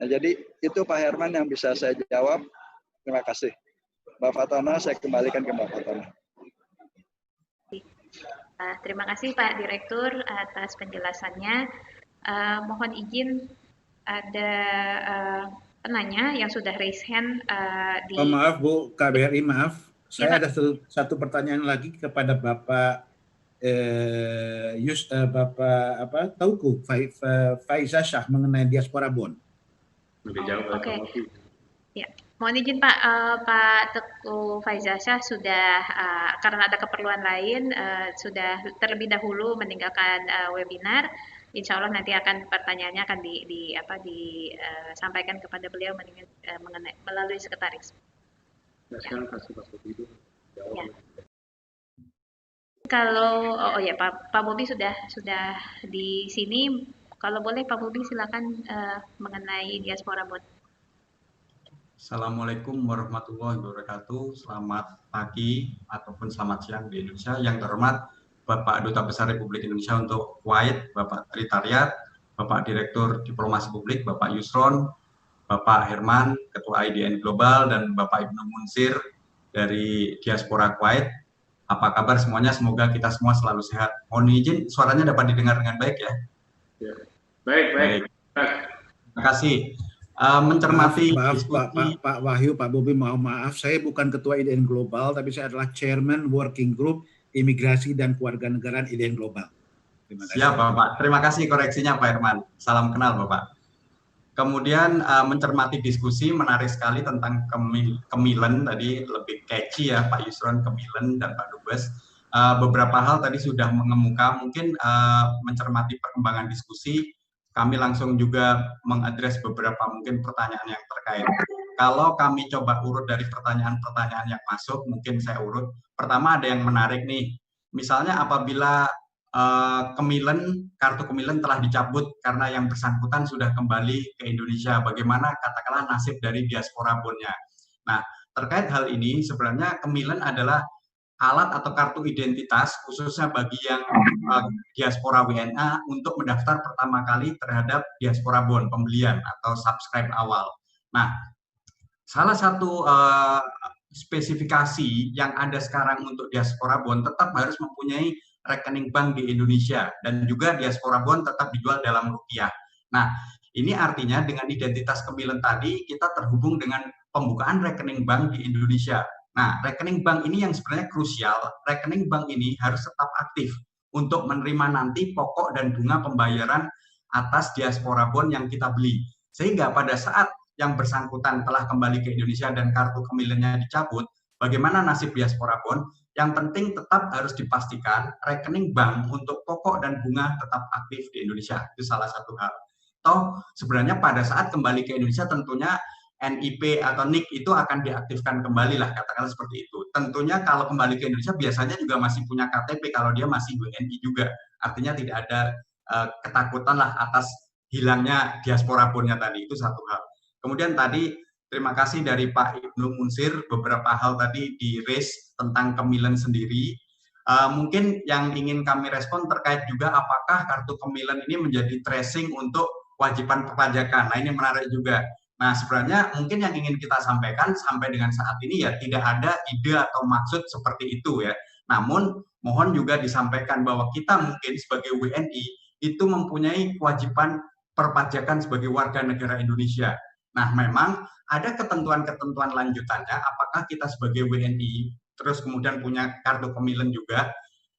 Nah jadi itu Pak Herman yang bisa saya jawab. Terima kasih. Mbak Fatona, saya kembalikan ke Mbak Fatona. Terima kasih Pak Direktur atas penjelasannya. Mohon izin ada penanya yang sudah raise hand di... Maaf Bu, KBRI maaf. Saya ada satu pertanyaan lagi kepada Bapak Bapak Tauku Faiza Shah mengenai diaspora bond. Oke. Ya, mohon izin Pak, Pak Teguh Faiza Shah sudah karena ada keperluan lain sudah terlebih dahulu meninggalkan webinar. Insya Allah nanti pertanyaannya akan disampaikan kepada beliau melalui sekretaris. Ya. Kalau Pak Bobi sudah di sini. Kalau boleh Pak Bobi silakan mengenai diaspora bond. Assalamualaikum warahmatullahi wabarakatuh. Selamat pagi ataupun selamat siang di Indonesia. Yang terhormat Bapak Duta Besar Republik Indonesia untuk Kuwait, Bapak Tritariat, Bapak Direktur Diplomasi Publik, Bapak Yusron, Bapak Herman, Ketua IDN Global, dan Bapak Ibnu Munsir dari Diaspora Kuwait. Apa kabar semuanya? Semoga kita semua selalu sehat. Mohon izin, suaranya dapat didengar dengan baik ya? Ya. Baik. Terima kasih. Mencermati Pak Wahyu, Pak Bobi, maaf saya bukan Ketua IDN Global, tapi saya adalah Chairman Working Group Imigrasi dan Kewarganegaraan IDN Global. Terima kasih. Siap Bapak, terima kasih koreksinya Pak Herman. Salam kenal Bapak. Kemudian mencermati diskusi menarik sekali tentang kemilen, tadi lebih catchy ya Pak Yusron, kemilen dan Pak Dubes. Beberapa hal tadi sudah mengemuka, mungkin mencermati perkembangan diskusi, kami langsung juga mengadres beberapa mungkin pertanyaan yang terkait. Kalau kami coba urut dari pertanyaan-pertanyaan yang masuk, mungkin saya urut. Pertama ada yang menarik nih, misalnya apabila kartu kemilen telah dicabut karena yang bersangkutan sudah kembali ke Indonesia, bagaimana katakanlah nasib dari diaspora bondnya. Nah, terkait hal ini sebenarnya kemilen adalah alat atau kartu identitas khususnya bagi yang diaspora WNA untuk mendaftar pertama kali terhadap diaspora bond pembelian atau subscribe awal. Nah, salah satu spesifikasi yang ada sekarang untuk diaspora bond tetap harus mempunyai rekening bank di Indonesia dan juga diaspora bond tetap dijual dalam rupiah. Nah, ini artinya dengan identitas kemilen tadi kita terhubung dengan pembukaan rekening bank di Indonesia. Nah, rekening bank ini yang sebenarnya krusial. Rekening bank ini harus tetap aktif untuk menerima nanti pokok dan bunga pembayaran atas diaspora bond yang kita beli. Sehingga pada saat yang bersangkutan telah kembali ke Indonesia dan kartu kemilennya dicabut, bagaimana nasib diaspora bond? Yang penting tetap harus dipastikan rekening bank untuk pokok dan bunga tetap aktif di Indonesia. Itu salah satu hal. Toh sebenarnya pada saat kembali ke Indonesia tentunya NIP atau NIK itu akan diaktifkan kembali lah, katakanlah seperti itu. Tentunya kalau kembali ke Indonesia biasanya juga masih punya KTP kalau dia masih WNI juga. Artinya tidak ada ketakutan lah atas hilangnya diaspora bondnya tadi, itu satu hal. Kemudian tadi terima kasih dari Pak Ibnu Munsir, beberapa hal tadi di-raise tentang kemilen sendiri. Mungkin yang ingin kami respon terkait juga apakah kartu kemilen ini menjadi tracing untuk kewajiban perpajakan. Nah ini menarik juga. Nah sebenarnya mungkin yang ingin kita sampaikan sampai dengan saat ini ya tidak ada ide atau maksud seperti itu ya. Namun mohon juga disampaikan bahwa kita mungkin sebagai WNI itu mempunyai kewajiban perpajakan sebagai warga negara Indonesia. Nah memang ada ketentuan-ketentuan lanjutannya apakah kita sebagai WNI terus kemudian punya kartu kemilen juga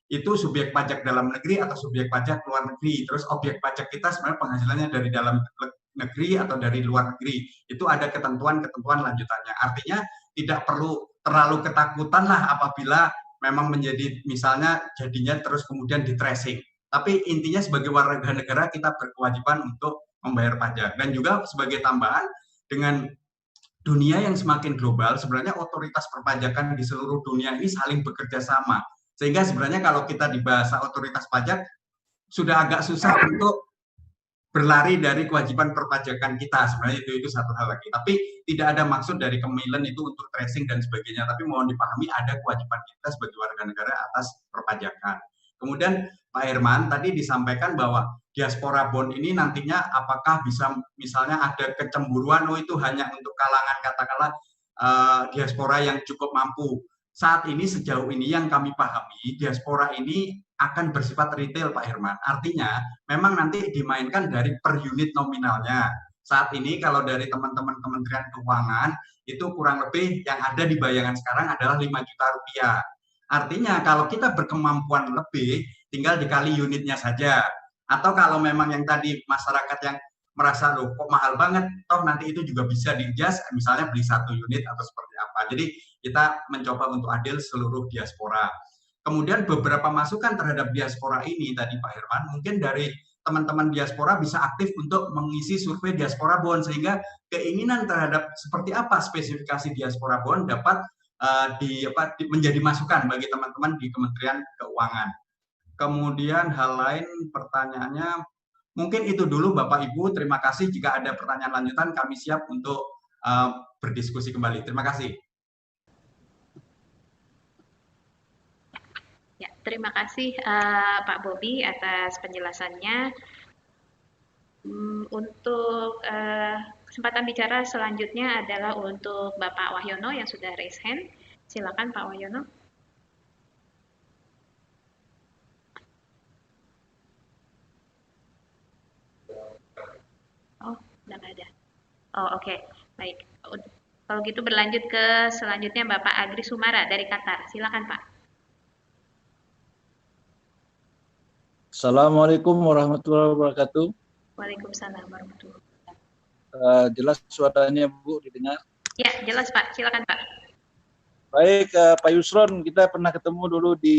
itu subjek pajak dalam negeri atau subjek pajak luar negeri. Terus objek pajak kita sebenarnya penghasilannya dari dalam negeri atau dari luar negeri. Itu ada ketentuan-ketentuan lanjutannya. Artinya tidak perlu terlalu ketakutan lah apabila memang menjadi misalnya jadinya terus kemudian di tracing. Tapi intinya sebagai warga negara kita berkewajiban untuk membayar pajak. Dan juga sebagai tambahan dengan dunia yang semakin global, sebenarnya otoritas perpajakan di seluruh dunia ini saling bekerja sama. Sehingga sebenarnya kalau kita di bahasa otoritas pajak sudah agak susah untuk berlari dari kewajiban perpajakan kita. Sebenarnya itu satu hal lagi. Tapi tidak ada maksud dari kemilen itu untuk tracing dan sebagainya. Tapi mohon dipahami ada kewajiban kita sebagai warga negara atas perpajakan. Kemudian Pak Herman tadi disampaikan bahwa diaspora bond ini nantinya apakah bisa misalnya ada kecemburuan, oh itu hanya untuk kalangan katakanlah diaspora yang cukup mampu. Saat ini sejauh ini yang kami pahami diaspora ini akan bersifat retail Pak Herman. Artinya memang nanti dimainkan dari per unit nominalnya. Saat ini kalau dari teman-teman Kementerian Keuangan itu kurang lebih yang ada di bayangan sekarang adalah 5 juta rupiah. Artinya kalau kita berkemampuan lebih, tinggal dikali unitnya saja. Atau kalau memang yang tadi masyarakat yang merasa loh kok mahal banget, toh nanti itu juga bisa di-adjust, misalnya beli 1 unit atau seperti apa. Jadi kita mencoba untuk adil seluruh diaspora. Kemudian beberapa masukan terhadap diaspora ini tadi Pak Herman, mungkin dari teman-teman diaspora bisa aktif untuk mengisi survei diaspora bond, sehingga keinginan terhadap seperti apa spesifikasi diaspora bond dapat menjadi masukan bagi teman-teman di Kementerian Keuangan. Kemudian hal lain pertanyaannya, mungkin itu dulu Bapak Ibu, terima kasih. Jika ada pertanyaan lanjutan kami siap untuk berdiskusi kembali. Terima kasih. Ya, terima kasih Pak Bobi atas penjelasannya. Untuk kesempatan bicara selanjutnya adalah untuk Bapak Wahyono yang sudah raise hand. Silakan Pak Wahyono. Oh, tidak ada. Oh, oke. Baik. Kalau gitu berlanjut ke selanjutnya Bapak Agri Sumara dari Qatar. Silakan Pak. Assalamualaikum warahmatullahi wabarakatuh. Waalaikumsalam warahmatullahi wabarakatuh. Jelas suaranya Bu didengar? Ya, jelas Pak. Silakan Pak. Baik, Pak Yusron, kita pernah ketemu dulu di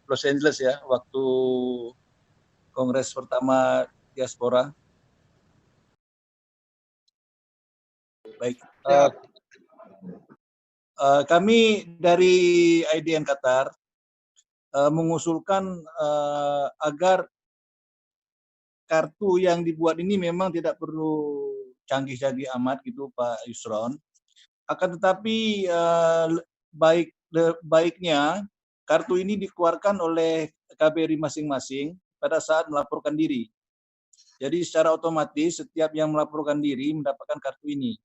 Los Angeles ya, waktu kongres pertama diaspora. Baik, kami dari IDN Qatar mengusulkan agar kartu yang dibuat ini memang tidak perlu canggih-canggih amat gitu Pak Yusron. Akan tetapi baiknya kartu ini dikeluarkan oleh KBRI masing-masing pada saat melaporkan diri. Jadi secara otomatis setiap yang melaporkan diri mendapatkan kartu ini.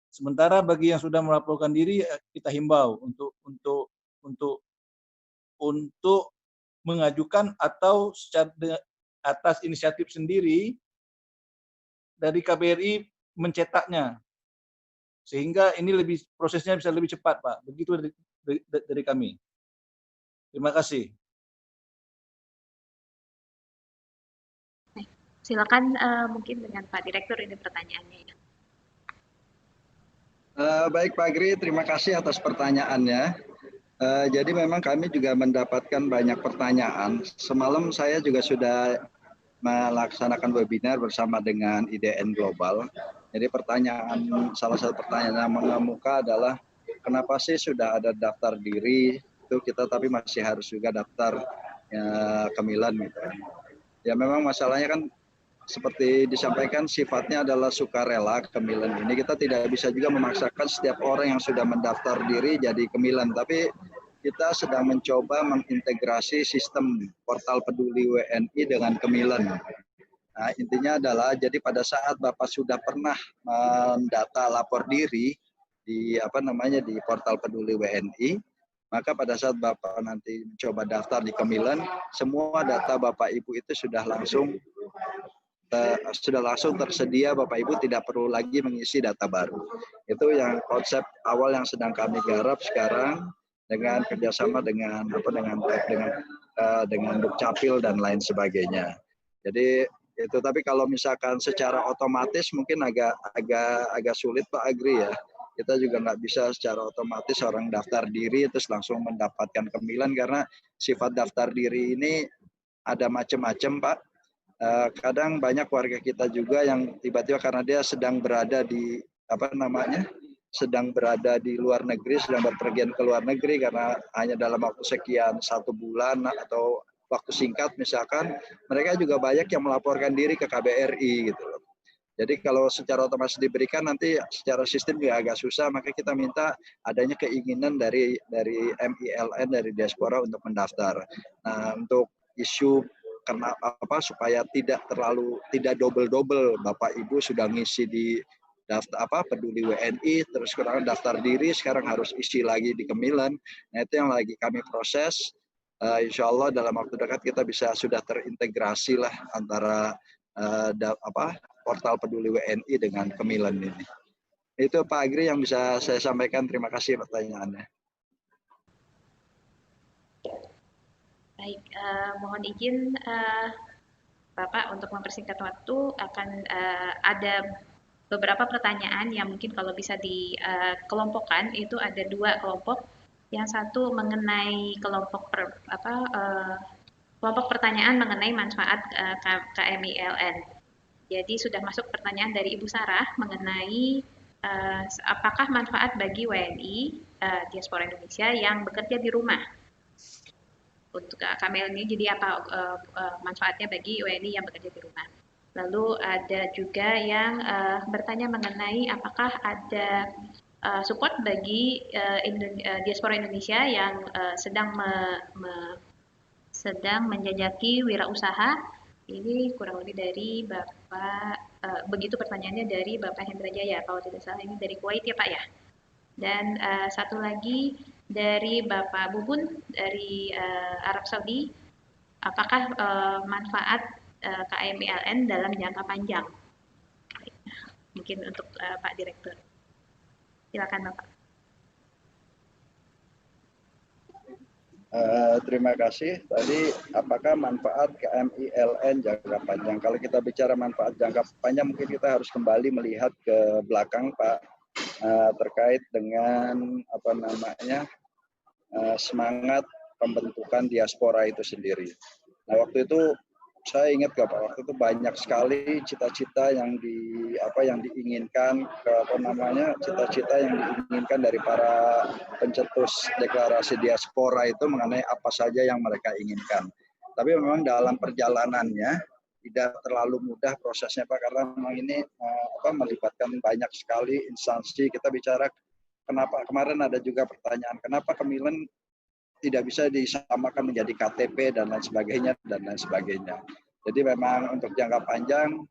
Sementara bagi yang sudah melaporkan diri kita himbau untuk mengajukan atau secara atas inisiatif sendiri dari KBRI mencetaknya, sehingga ini prosesnya bisa lebih cepat Pak. Begitu dari kami. Terima kasih. Silakan mungkin dengan Pak Direktur ini pertanyaannya. Baik Pak Agri, terima kasih atas pertanyaannya. Jadi memang kami juga mendapatkan banyak pertanyaan. Semalam saya juga sudah melaksanakan webinar bersama dengan IDN Global. Jadi salah satu pertanyaan yang mengemuka adalah kenapa sih sudah ada daftar diri itu kita tapi masih harus juga daftar kemilan gitu. Ya memang masalahnya kan seperti disampaikan sifatnya adalah sukarela kemilan ini. Kita tidak bisa juga memaksakan setiap orang yang sudah mendaftar diri jadi kemilan, tapi kita sedang mencoba mengintegrasi sistem portal peduli WNI dengan kemilan. Nah, intinya adalah jadi pada saat Bapak sudah pernah mendata lapor diri di di portal peduli WNI, maka pada saat Bapak nanti mencoba daftar di kemilan, semua data Bapak Ibu itu sudah langsung tersedia. Bapak Ibu tidak perlu lagi mengisi data baru. Itu yang konsep awal yang sedang kami garap sekarang dengan kerjasama dengan Dukcapil dan lain sebagainya. Jadi itu, tapi kalau misalkan secara otomatis mungkin agak sulit Pak Agri ya. Kita juga nggak bisa secara otomatis orang daftar diri terus langsung mendapatkan kemilan, karena sifat daftar diri ini ada macam-macam Pak. Kadang banyak warga kita juga yang tiba-tiba karena dia sedang berada di sedang berada di luar negeri, sedang berpergian ke luar negeri karena hanya dalam waktu sekian 1 bulan atau waktu singkat misalkan, mereka juga banyak yang melaporkan diri ke KBRI gitu loh. Jadi kalau secara otomatis diberikan nanti secara sistem juga agak susah, maka kita minta adanya keinginan dari MILN, dari diaspora untuk mendaftar. Nah, untuk isu karena supaya tidak double Bapak Ibu sudah ngisi di daftar peduli WNI, terus sekarang daftar diri, sekarang harus isi lagi di kemilan. Nah itu yang lagi kami proses. insya Allah dalam waktu dekat kita sudah terintegrasi lah antara portal Peduli WNI dengan Kemilen ini. Itu Pak Agri yang bisa saya sampaikan. Terima kasih pertanyaannya. Baik, mohon izin Bapak untuk mempersingkat waktu, akan ada beberapa pertanyaan yang mungkin kalau bisa dikelompokkan, itu ada 2 kelompok. Yang satu mengenai kelompok pertanyaan mengenai manfaat KMILN. Jadi sudah masuk pertanyaan dari Ibu Sarah mengenai apakah manfaat bagi WNI diaspora Indonesia yang bekerja di rumah. Untuk KMILN ini jadi apa manfaatnya bagi WNI yang bekerja di rumah. Lalu ada juga yang bertanya mengenai apakah ada support bagi diaspora Indonesia yang sedang menjajaki wirausaha. Ini kurang lebih dari Bapak, begitu pertanyaannya dari Bapak Hendra Jaya, kalau tidak salah ini dari Kuwait ya Pak ya. Dan satu lagi dari Bapak Bubun dari Arab Saudi, apakah manfaat KMILN dalam jangka panjang? Mungkin untuk Pak Direktur. Silakan Bapak. Terima kasih. Tadi apakah manfaat KMILN jangka panjang? Kalau kita bicara manfaat jangka panjang, mungkin kita harus kembali melihat ke belakang Pak, terkait dengan semangat pembentukan diaspora itu sendiri. Nah, waktu itu saya ingat Pak, waktu itu banyak sekali cita-cita yang diinginkan, cita-cita yang diinginkan dari para pencetus deklarasi diaspora itu mengenai apa saja yang mereka inginkan. Tapi memang dalam perjalanannya tidak terlalu mudah prosesnya Pak, karena memang ini melibatkan banyak sekali instansi. Kita bicara kenapa, kemarin ada juga pertanyaan kenapa Kemilen tidak bisa disamakan menjadi KTP dan lain sebagainya. Jadi memang untuk jangka panjang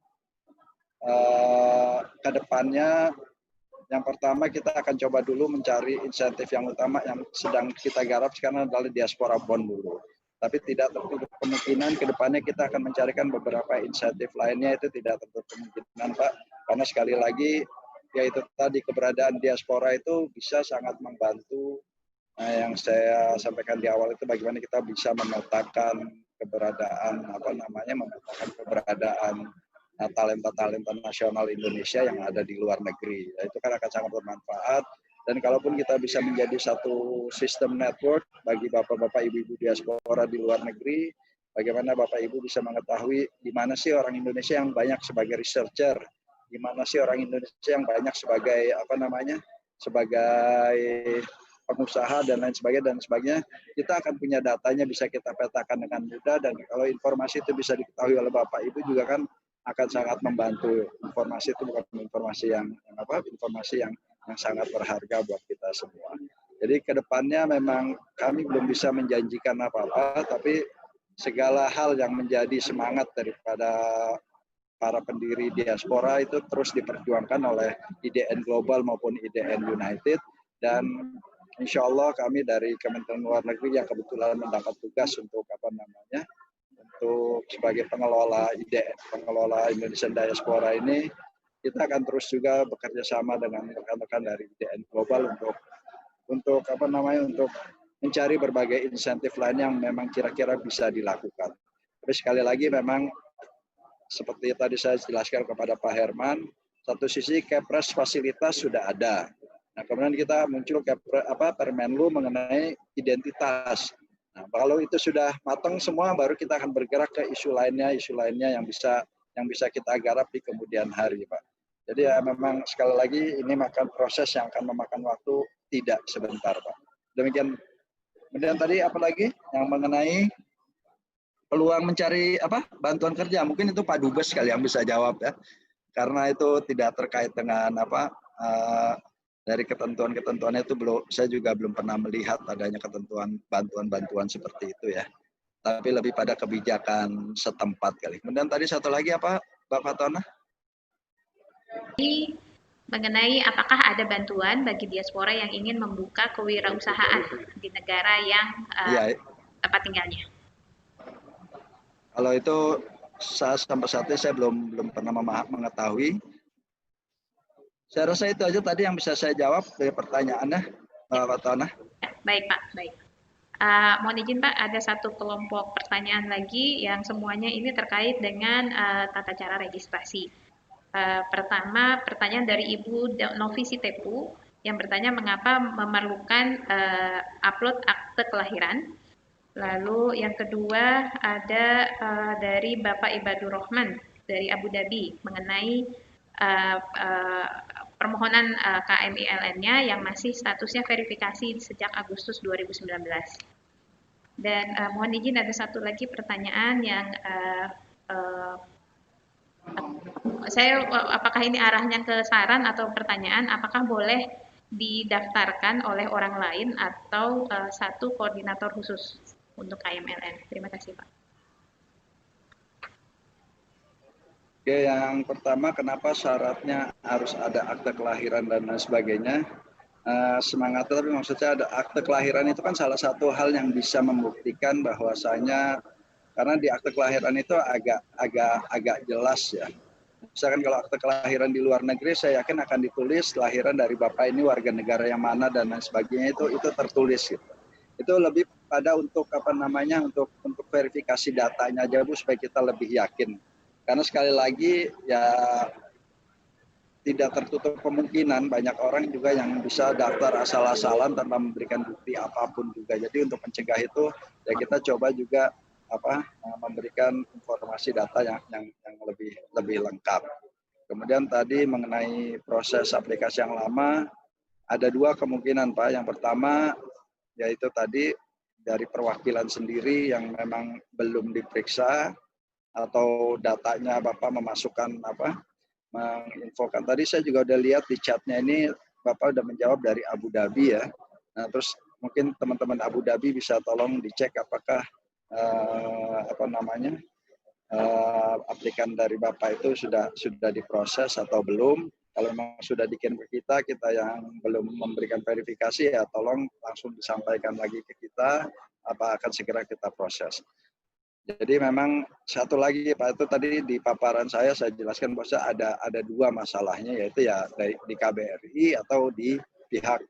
ke depannya, yang pertama kita akan coba dulu mencari insentif yang utama yang sedang kita garap sekarang adalah diaspora bond dulu. Tapi tidak tertutup kemungkinan ke depannya kita akan mencarikan beberapa insentif lainnya, itu tidak tertutup kemungkinan Pak. Karena sekali lagi yaitu tadi keberadaan diaspora itu bisa sangat membantu. Yang saya sampaikan di awal itu bagaimana kita bisa memetakan keberadaan talenta nasional Indonesia yang ada di luar negeri. Itu kan akan sangat bermanfaat. Dan kalaupun kita bisa menjadi satu sistem network bagi bapak-bapak ibu-ibu diaspora di luar negeri, bagaimana bapak ibu bisa mengetahui di mana sih orang Indonesia yang banyak sebagai researcher, di mana sih orang Indonesia yang banyak sebagai sebagai pengusaha dan lain sebagainya, kita akan punya datanya, bisa kita petakan dengan mudah, dan kalau informasi itu bisa diketahui oleh Bapak Ibu juga kan akan sangat membantu. Informasi itu bukan informasi yang sangat berharga buat kita semua. Jadi kedepannya memang kami belum bisa menjanjikan apa-apa, tapi segala hal yang menjadi semangat daripada para pendiri diaspora itu terus diperjuangkan oleh IDN Global maupun IDN United, dan insya Allah kami dari Kementerian Luar Negeri yang kebetulan mendapat tugas untuk untuk sebagai pengelola Indonesian Diaspora ini, kita akan terus juga bekerja sama dengan rekan-rekan dari IDN Global untuk mencari berbagai insentif lain yang memang kira-kira bisa dilakukan. Tapi sekali lagi memang seperti tadi saya jelaskan kepada Pak Herman, satu sisi Kepres fasilitas sudah ada. Nah, kemudian kita muncul Permenlu mengenai identitas. Nah, kalau itu sudah matang semua, baru kita akan bergerak ke isu lainnya yang bisa kita garap di kemudian hari, Pak. Jadi ya memang sekali lagi ini proses yang akan memakan waktu tidak sebentar, Pak. Demikian. Kemudian tadi apa lagi yang mengenai peluang mencari bantuan kerja? Mungkin itu Pak Dubes kali yang bisa jawab ya, karena itu tidak terkait dengan dari ketentuan-ketentuannya itu saya juga belum pernah melihat adanya ketentuan bantuan-bantuan seperti itu ya. Tapi lebih pada kebijakan setempat kali. Kemudian tadi satu lagi apa, Mbak Fatona? Mengenai apakah ada bantuan bagi diaspora yang ingin membuka kewirausahaan di negara yang tempat tinggalnya. Kalau itu sampai saat ini saya belum pernah mengetahui. Saya rasa itu aja tadi yang bisa saya jawab dari pertanyaannya, Pak Tonah. Baik Pak, baik. Mohon izin Pak, ada satu kelompok pertanyaan lagi yang semuanya ini terkait dengan tata cara registrasi. Pertama, pertanyaan dari Ibu Novi Sitepu yang bertanya mengapa memerlukan upload akte kelahiran. Lalu yang kedua ada dari Bapak Ibadur Rahman dari Abu Dhabi mengenai permohonan KMILN-nya yang masih statusnya verifikasi sejak Agustus 2019. Dan mohon izin ada satu lagi pertanyaan yang apakah ini arahnya ke saran atau pertanyaan, apakah boleh didaftarkan oleh orang lain atau satu koordinator khusus untuk KMILN? Terima kasih Pak. Oke, yang pertama kenapa syaratnya harus ada akte kelahiran dan lain sebagainya. Semangat, tapi maksudnya ada akte kelahiran itu kan salah satu hal yang bisa membuktikan bahwasanya, karena di akte kelahiran itu agak jelas ya. Misalkan kalau akte kelahiran di luar negeri, saya yakin akan ditulis kelahiran dari bapak ini warga negara yang mana dan lain sebagainya, itu tertulis gitu. Itu lebih pada untuk untuk verifikasi datanya aja Bu, supaya kita lebih yakin. Karena sekali lagi ya tidak tertutup kemungkinan banyak orang juga yang bisa daftar asal-asalan tanpa memberikan bukti apapun juga. Jadi untuk mencegah itu ya kita coba juga memberikan informasi data yang lebih lengkap. Kemudian tadi mengenai proses aplikasi yang lama, ada dua kemungkinan Pak. Yang pertama yaitu tadi dari perwakilan sendiri yang memang belum diperiksa, atau datanya Bapak memasukkan menginfokan. Tadi saya juga udah lihat di chatnya ini Bapak udah menjawab dari Abu Dhabi ya. Nah terus mungkin teman-teman Abu Dhabi bisa tolong dicek apakah aplikan dari Bapak itu sudah diproses atau belum. Kalau memang sudah dikirim ke kita yang belum memberikan verifikasi ya tolong langsung disampaikan lagi ke kita, apa akan segera kita proses. Jadi memang satu lagi Pak, itu tadi di paparan saya jelaskan bahwa ada dua masalahnya, yaitu ya di KBRI atau di pihak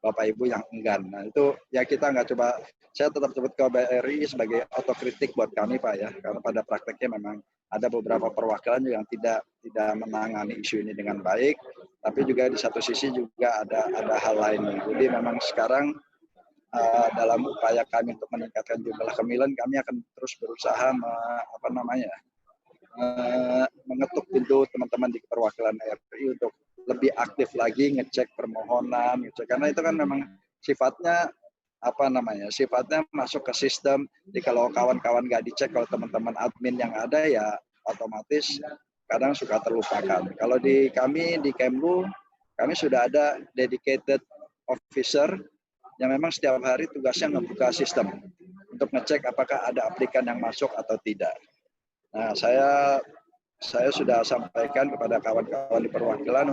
Bapak Ibu yang enggan. Nah itu ya kita nggak coba, saya tetap sebut KBRI sebagai otokritik buat kami Pak ya, karena pada prakteknya memang ada beberapa perwakilan yang tidak menangani isu ini dengan baik, tapi juga di satu sisi juga ada hal lain. Jadi memang sekarang dalam upaya kami untuk meningkatkan jumlah KMILN, kami akan terus berusaha mengetuk pintu teman-teman di perwakilan RI untuk lebih aktif lagi ngecek permohonan, karena itu kan memang sifatnya sifatnya masuk ke sistem. Jadi kalau kawan-kawan nggak dicek, kalau teman-teman admin yang ada ya otomatis kadang suka terlupakan. Kalau di kami di Kemlu, kami sudah ada dedicated officer yang memang setiap hari tugasnya membuka sistem untuk ngecek apakah ada aplikan yang masuk atau tidak. Nah, saya sudah sampaikan kepada kawan-kawan di perwakilan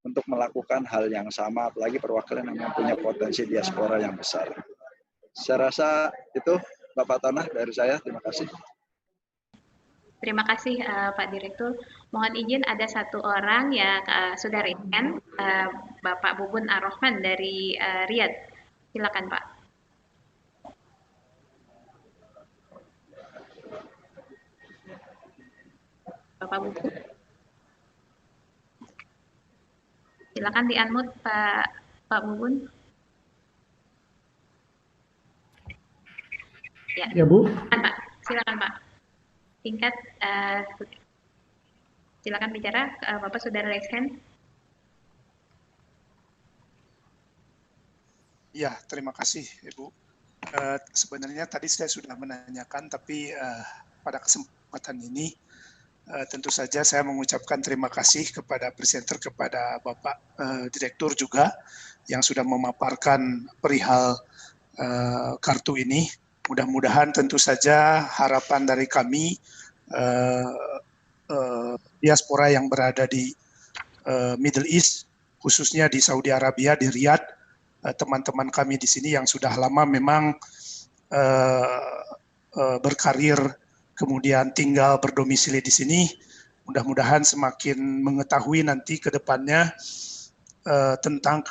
untuk melakukan hal yang sama, apalagi perwakilan yang punya potensi diaspora yang besar. Saya rasa itu Bapak Tanah dari saya. Terima kasih. Terima kasih Pak Direktur. Mohon izin ada satu orang yang sudah raise-hand, Bapak Bubun Ar-Rahman dari Riyadh. Silakan Pak. Bapak Bubun. Silakan di-unmute Pak Bubun. Ya Bu. Pak, silakan Pak. Singkat, silakan bicara, Bapak sudah raise hand. Ya, terima kasih Ibu. Sebenarnya tadi saya sudah menanyakan, tapi pada kesempatan ini tentu saja saya mengucapkan terima kasih kepada presenter, kepada Bapak Direktur juga yang sudah memaparkan perihal kartu ini. Mudah-mudahan tentu saja harapan dari kami diaspora yang berada di Middle East, khususnya di Saudi Arabia, di Riyadh, teman-teman kami di sini yang sudah lama memang berkarir, kemudian tinggal berdomisili di sini. Mudah-mudahan semakin mengetahui nanti ke depannya tentang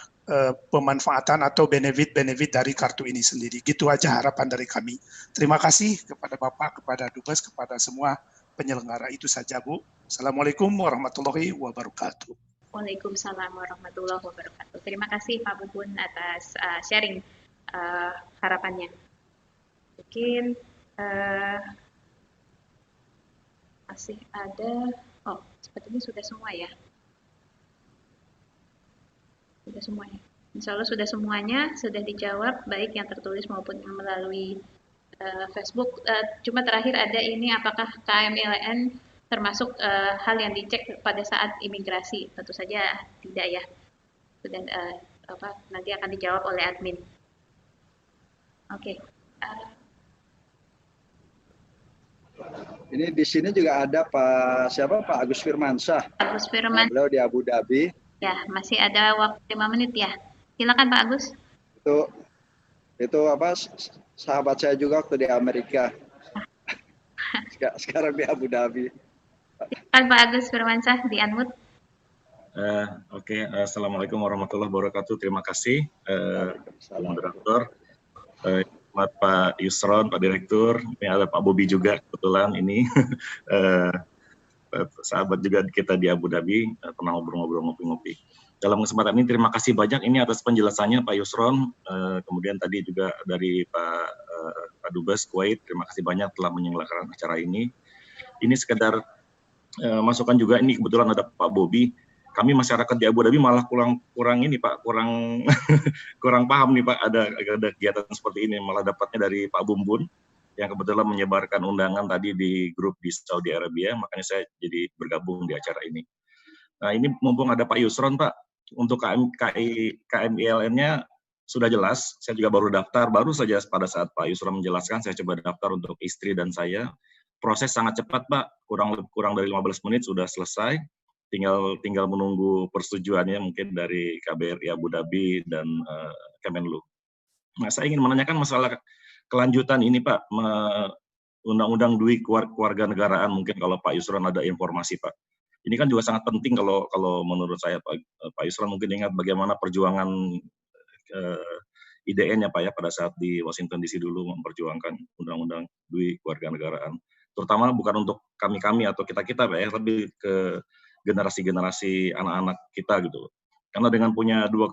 pemanfaatan atau benefit-benefit dari kartu ini sendiri. Gitu aja harapan dari kami. Terima kasih kepada Bapak, kepada Dubes, kepada semua penyelenggara. Itu saja, Bu. Assalamualaikum warahmatullahi wabarakatuh. Waalaikumsalam warahmatullahi wabarakatuh. Terima kasih Pak Bubun atas sharing harapannya. Mungkin masih ada, sepertinya sudah semua ya. Sudah semuanya. Insya Allah sudah semuanya, sudah dijawab, baik yang tertulis maupun yang melalui Facebook. Cuma terakhir ada ini, apakah KMILN termasuk hal yang dicek pada saat imigrasi? Tentu saja tidak ya. Sudah nanti akan dijawab oleh admin. Oke. Ini di sini juga ada Pak Agus Firmansyah. Agus Firman. Beliau di Abu Dhabi. Ya, masih ada waktu 5 menit ya. Silakan Pak Agus. Itu sahabat saya juga waktu di Amerika. Sekarang di Abu Dhabi. Silakan Pak Agus Firmansyah di unmute. Oke, Assalamualaikum warahmatullahi wabarakatuh. Terima kasih, moderator. Pak Yusron, Pak Direktur, ini ada Pak Bobi juga kebetulan ini. Sahabat juga kita di Abu Dhabi, pernah ngobrol-ngobrol, ngopi-ngopi. Dalam kesempatan ini terima kasih banyak ini atas penjelasannya Pak Yusron, kemudian tadi juga dari Pak Dubes Kuwait, terima kasih banyak telah menyelenggarakan acara ini. Ini sekedar masukan juga, ini kebetulan ada Pak Bobi. Kami masyarakat di Abu Dhabi malah kurang ini Pak, kurang paham nih Pak, ada kegiatan seperti ini, malah dapatnya dari Pak Bumbun yang kebetulan menyebarkan undangan tadi di grup di Saudi Arabia, makanya saya jadi bergabung di acara ini. Nah ini mumpung ada Pak Yusron Pak, untuk KMILN-nya sudah jelas, saya juga baru saja pada saat Pak Yusron menjelaskan, saya coba daftar untuk istri dan saya. Proses sangat cepat Pak, kurang dari 15 menit sudah selesai, tinggal menunggu persetujuannya mungkin dari KBRI Abu Dhabi dan Kemenlu. Nah saya ingin menanyakan masalah kelanjutan ini Pak, undang-undang duit keluarga negaraan, mungkin kalau Pak Yusron ada informasi Pak. Ini kan juga sangat penting kalau menurut saya Pak Yusron mungkin ingat bagaimana perjuangan IDN-nya Pak ya pada saat di Washington DC dulu memperjuangkan undang-undang duit keluarga negaraan. Terutama bukan untuk kami atau kita-kita Pak ya, lebih ke generasi-generasi anak-anak kita gitu. Karena dengan punya dua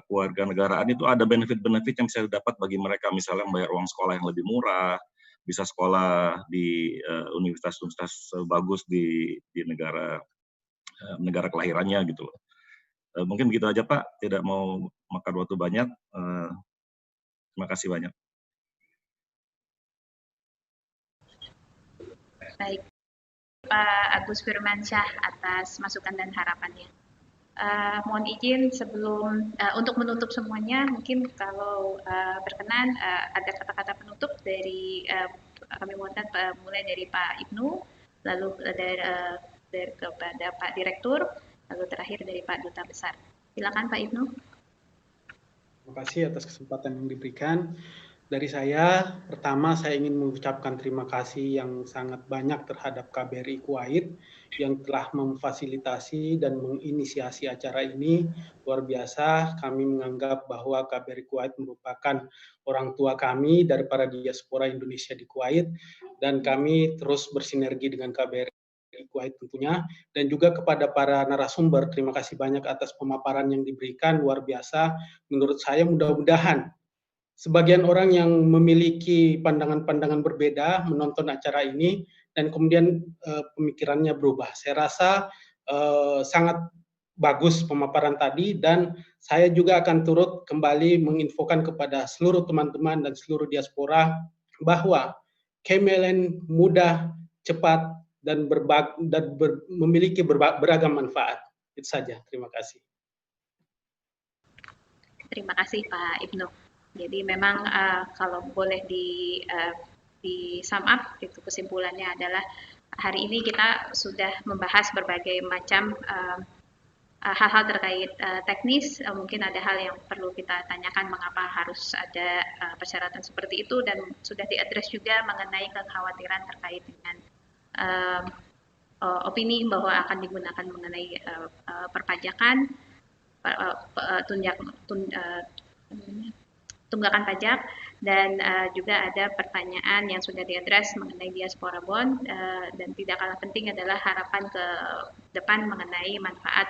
keluarga negaraan itu ada benefit-benefit yang bisa didapat bagi mereka, misalnya membayar uang sekolah yang lebih murah, bisa sekolah di universitas-universitas bagus di negara kelahirannya gitu. Mungkin begitu aja Pak, tidak mau makan waktu banyak. Terima kasih banyak. Baik, Pak Agus Firmansyah atas masukan dan harapannya. Mohon izin sebelum untuk menutup semuanya, mungkin kalau berkenan ada kata-kata penutup dari kami mohonkan mulai dari Pak Ibnu, lalu dari kepada Pak Direktur, lalu terakhir dari Pak Duta Besar. Silakan Pak Ibnu. Terima kasih atas kesempatan yang diberikan. Dari saya, pertama saya ingin mengucapkan terima kasih yang sangat banyak terhadap KBRI Kuwait yang telah memfasilitasi dan menginisiasi acara ini. Luar biasa, kami menganggap bahwa KBRI Kuwait merupakan orang tua kami dari para diaspora Indonesia di Kuwait, dan kami terus bersinergi dengan KBRI Kuwait tentunya, dan juga kepada para narasumber, terima kasih banyak atas pemaparan yang diberikan, luar biasa. Menurut saya mudah-mudahan sebagian orang yang memiliki pandangan-pandangan berbeda menonton acara ini dan kemudian pemikirannya berubah. Saya rasa sangat bagus pemaparan tadi, dan saya juga akan turut kembali menginfokan kepada seluruh teman-teman dan seluruh diaspora bahwa KMILN mudah, cepat, dan memiliki beragam manfaat. Itu saja. Terima kasih. Terima kasih Pak Ibnu. Jadi memang kalau boleh di sum up, itu kesimpulannya adalah hari ini kita sudah membahas berbagai macam hal-hal terkait teknis, mungkin ada hal yang perlu kita tanyakan mengapa harus ada persyaratan seperti itu, dan sudah diadres juga mengenai kekhawatiran terkait dengan opini bahwa akan digunakan mengenai perpajakan, tunggakan pajak, dan juga ada pertanyaan yang sudah diadres mengenai diaspora bond, dan tidak kalah penting adalah harapan ke depan mengenai manfaat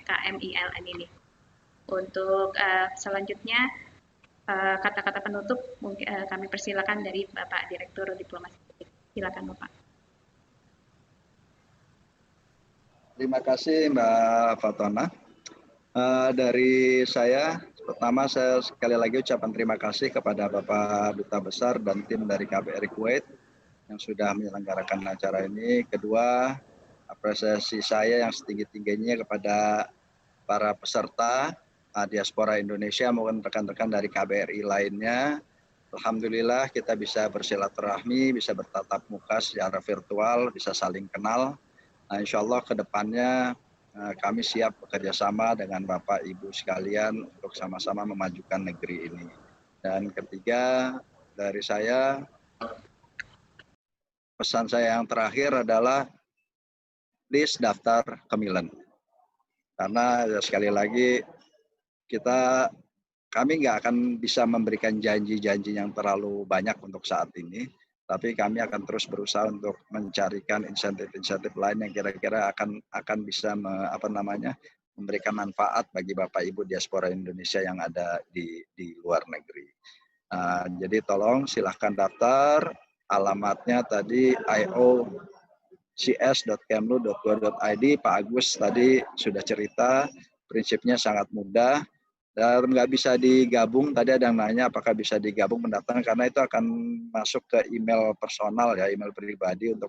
KMILN ini. Untuk selanjutnya kata-kata penutup mungkin kami persilakan dari Bapak Direktur Diplomasi. Silakan Bapak. Terima kasih Mbak Fatona. Dari saya, pertama saya sekali lagi ucapkan terima kasih kepada Bapak Duta Besar dan tim dari KBRI Kuwait yang sudah menyelenggarakan acara ini. Kedua, apresiasi saya yang setinggi-tingginya kepada para peserta diaspora Indonesia maupun rekan-rekan dari KBRI lainnya. Alhamdulillah kita bisa bersilaturahmi, bisa bertatap muka secara virtual, bisa saling kenal. Nah, insya Allah ke depannya kami siap bekerjasama dengan Bapak Ibu sekalian untuk sama-sama memajukan negeri ini. Dan ketiga dari saya, pesan saya yang terakhir adalah please daftar Kemilen. Karena sekali lagi kami nggak akan bisa memberikan janji-janji yang terlalu banyak untuk saat ini. Tapi kami akan terus berusaha untuk mencarikan insentif-insentif lain yang kira-kira akan bisa memberikan manfaat bagi Bapak Ibu diaspora Indonesia yang ada di luar negeri. Jadi tolong silahkan daftar, alamatnya tadi iocs.kemlu.go.id. Pak Agus tadi sudah cerita, prinsipnya sangat mudah. Dan nggak bisa digabung, tadi ada yang nanya apakah bisa digabung pendaftaran, karena itu akan masuk ke email personal ya, email pribadi untuk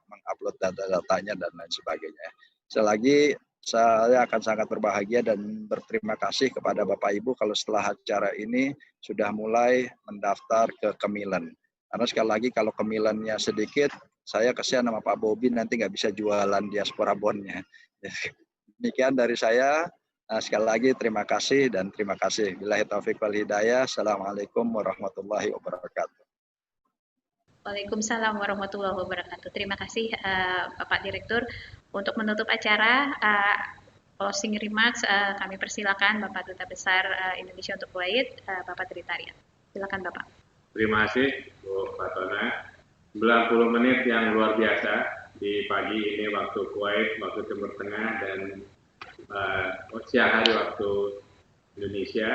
mengupload data-datanya dan lain sebagainya. Sekali lagi saya akan sangat berbahagia dan berterima kasih kepada Bapak Ibu kalau setelah acara ini sudah mulai mendaftar ke Kemilen. Karena sekali lagi kalau Kemilennya sedikit, saya kasihan sama Pak Bobi nanti nggak bisa jualan diaspora bondnya. Demikian dari saya. Sekali lagi terima kasih dan terima kasih. Billahi taufiq wal hidayah. Assalamualaikum warahmatullahi wabarakatuh. Waalaikumsalam warahmatullahi wabarakatuh. Terima kasih Bapak Direktur. Untuk menutup acara, closing remarks kami persilakan Bapak Duta Besar Indonesia untuk Kuwait, Bapak Tritariat. Silakan Bapak. Terima kasih Bu Fatona. 90 menit yang luar biasa di pagi ini waktu Kuwait, waktu Timur Tengah, dan siang hari waktu Indonesia.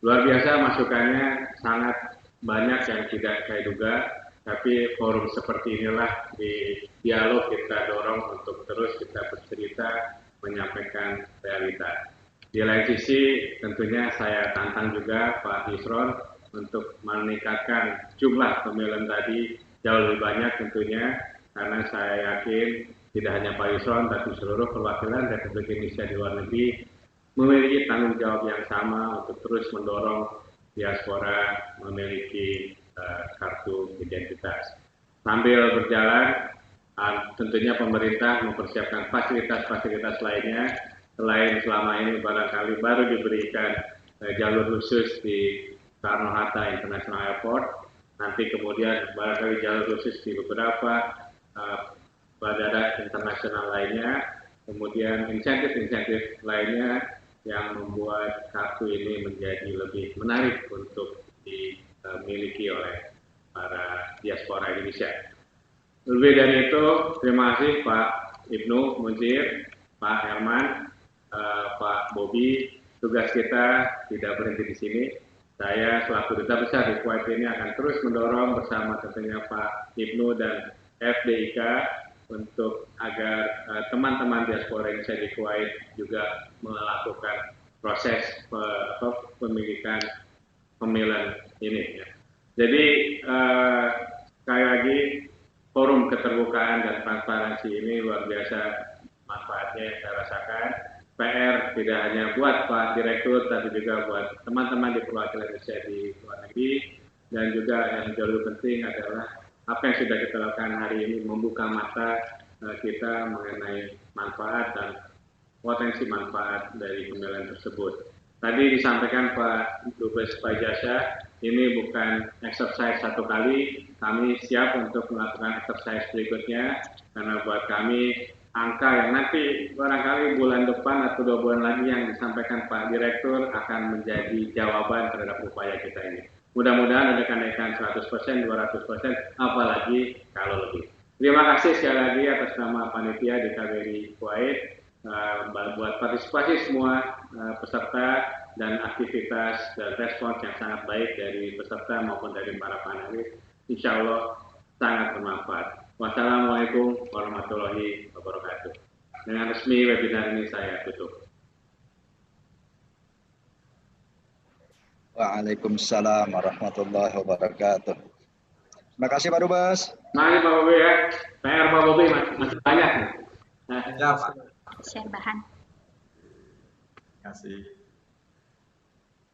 Luar biasa masukannya, sangat banyak yang tidak saya duga, tapi forum seperti inilah di dialog kita dorong untuk terus kita bercerita, menyampaikan realita. Di lain sisi tentunya saya tantang juga Pak Yusron untuk meningkatkan jumlah Kemilen tadi jauh lebih banyak tentunya, karena saya yakin tidak hanya Pak Yusron, tapi seluruh perwakilan Republik Indonesia di luar negeri memiliki tanggung jawab yang sama untuk terus mendorong diaspora memiliki kartu identitas. Sambil berjalan, tentunya pemerintah mempersiapkan fasilitas-fasilitas lainnya, selain selama ini barangkali baru diberikan jalur khusus di Soekarno-Hatta International Airport, nanti kemudian barangkali jalur khusus di beberapa bandara internasional lainnya, kemudian insentif-insentif lainnya yang membuat kartu ini menjadi lebih menarik untuk dimiliki oleh para diaspora Indonesia. Lebih dari itu, terima kasih Pak Ibnu Munzir, Pak Herman, Pak Bobi. Tugas kita tidak berhenti di sini. Saya selaku Duta Besar di Kuwait ini akan terus mendorong bersama tentunya Pak Ibnu dan FDIK untuk agar teman-teman diaspora Indonesia di Kuwait juga melakukan proses pemilikan Kemilen ini. Jadi sekali lagi forum keterbukaan dan transparansi ini luar biasa manfaatnya yang saya rasakan. PR tidak hanya buat Pak Direktur, tapi juga buat teman-teman di perwakilan Indonesia di luar negeri, dan juga yang jauh lebih penting adalah apa yang sudah kita lakukan hari ini membuka mata kita mengenai manfaat dan potensi manfaat dari pemilihan tersebut. Tadi disampaikan Pak Dubes Pajasa, ini bukan exercise satu kali, kami siap untuk melakukan exercise berikutnya, karena buat kami angka yang nanti barangkali bulan depan atau 2 bulan lagi yang disampaikan Pak Direktur akan menjadi jawaban terhadap upaya kita ini. Mudah-mudahan ada kenaikan 100%, 200%, apalagi kalau lebih. Terima kasih sekali lagi atas nama panitia di KBRI Kuwait buat partisipasi semua peserta dan aktivitas dan respons yang sangat baik dari peserta maupun dari para panelis. Insya Allah sangat bermanfaat. Wassalamualaikum warahmatullahi wabarakatuh. Dengan resmi webinar ini saya tutup. Waalaikumsalam warahmatullahi wabarakatuh. Terima kasih Pak Dubes. Mari Pak Bobi ya. PR Pak Bobi masih banyak. Nah, Ya, Pak. Share bahan. Terima kasih.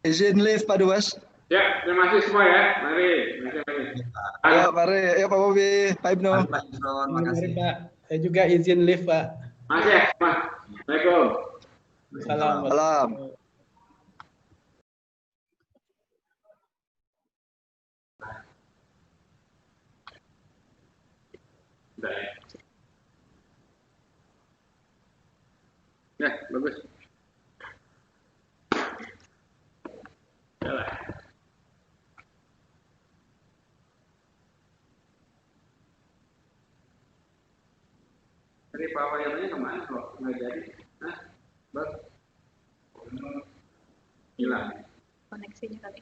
Izin live Pak Dubes. ya, terima kasih semua ya. Mari. Ya, mari. Ya Pak Bobi, Pak Ibnu. Mari, Pak Yusron, Mari makasih. Pak, saya juga izin live Pak. Makasih ya. Assalamualaikum. Salam. Salam. Udah ya. Ya, bagus. Yalah. Tadi Pak Wahyudnya kemana kok nggak jadi? Hah? Bang? Hilang. Koneksinya kali.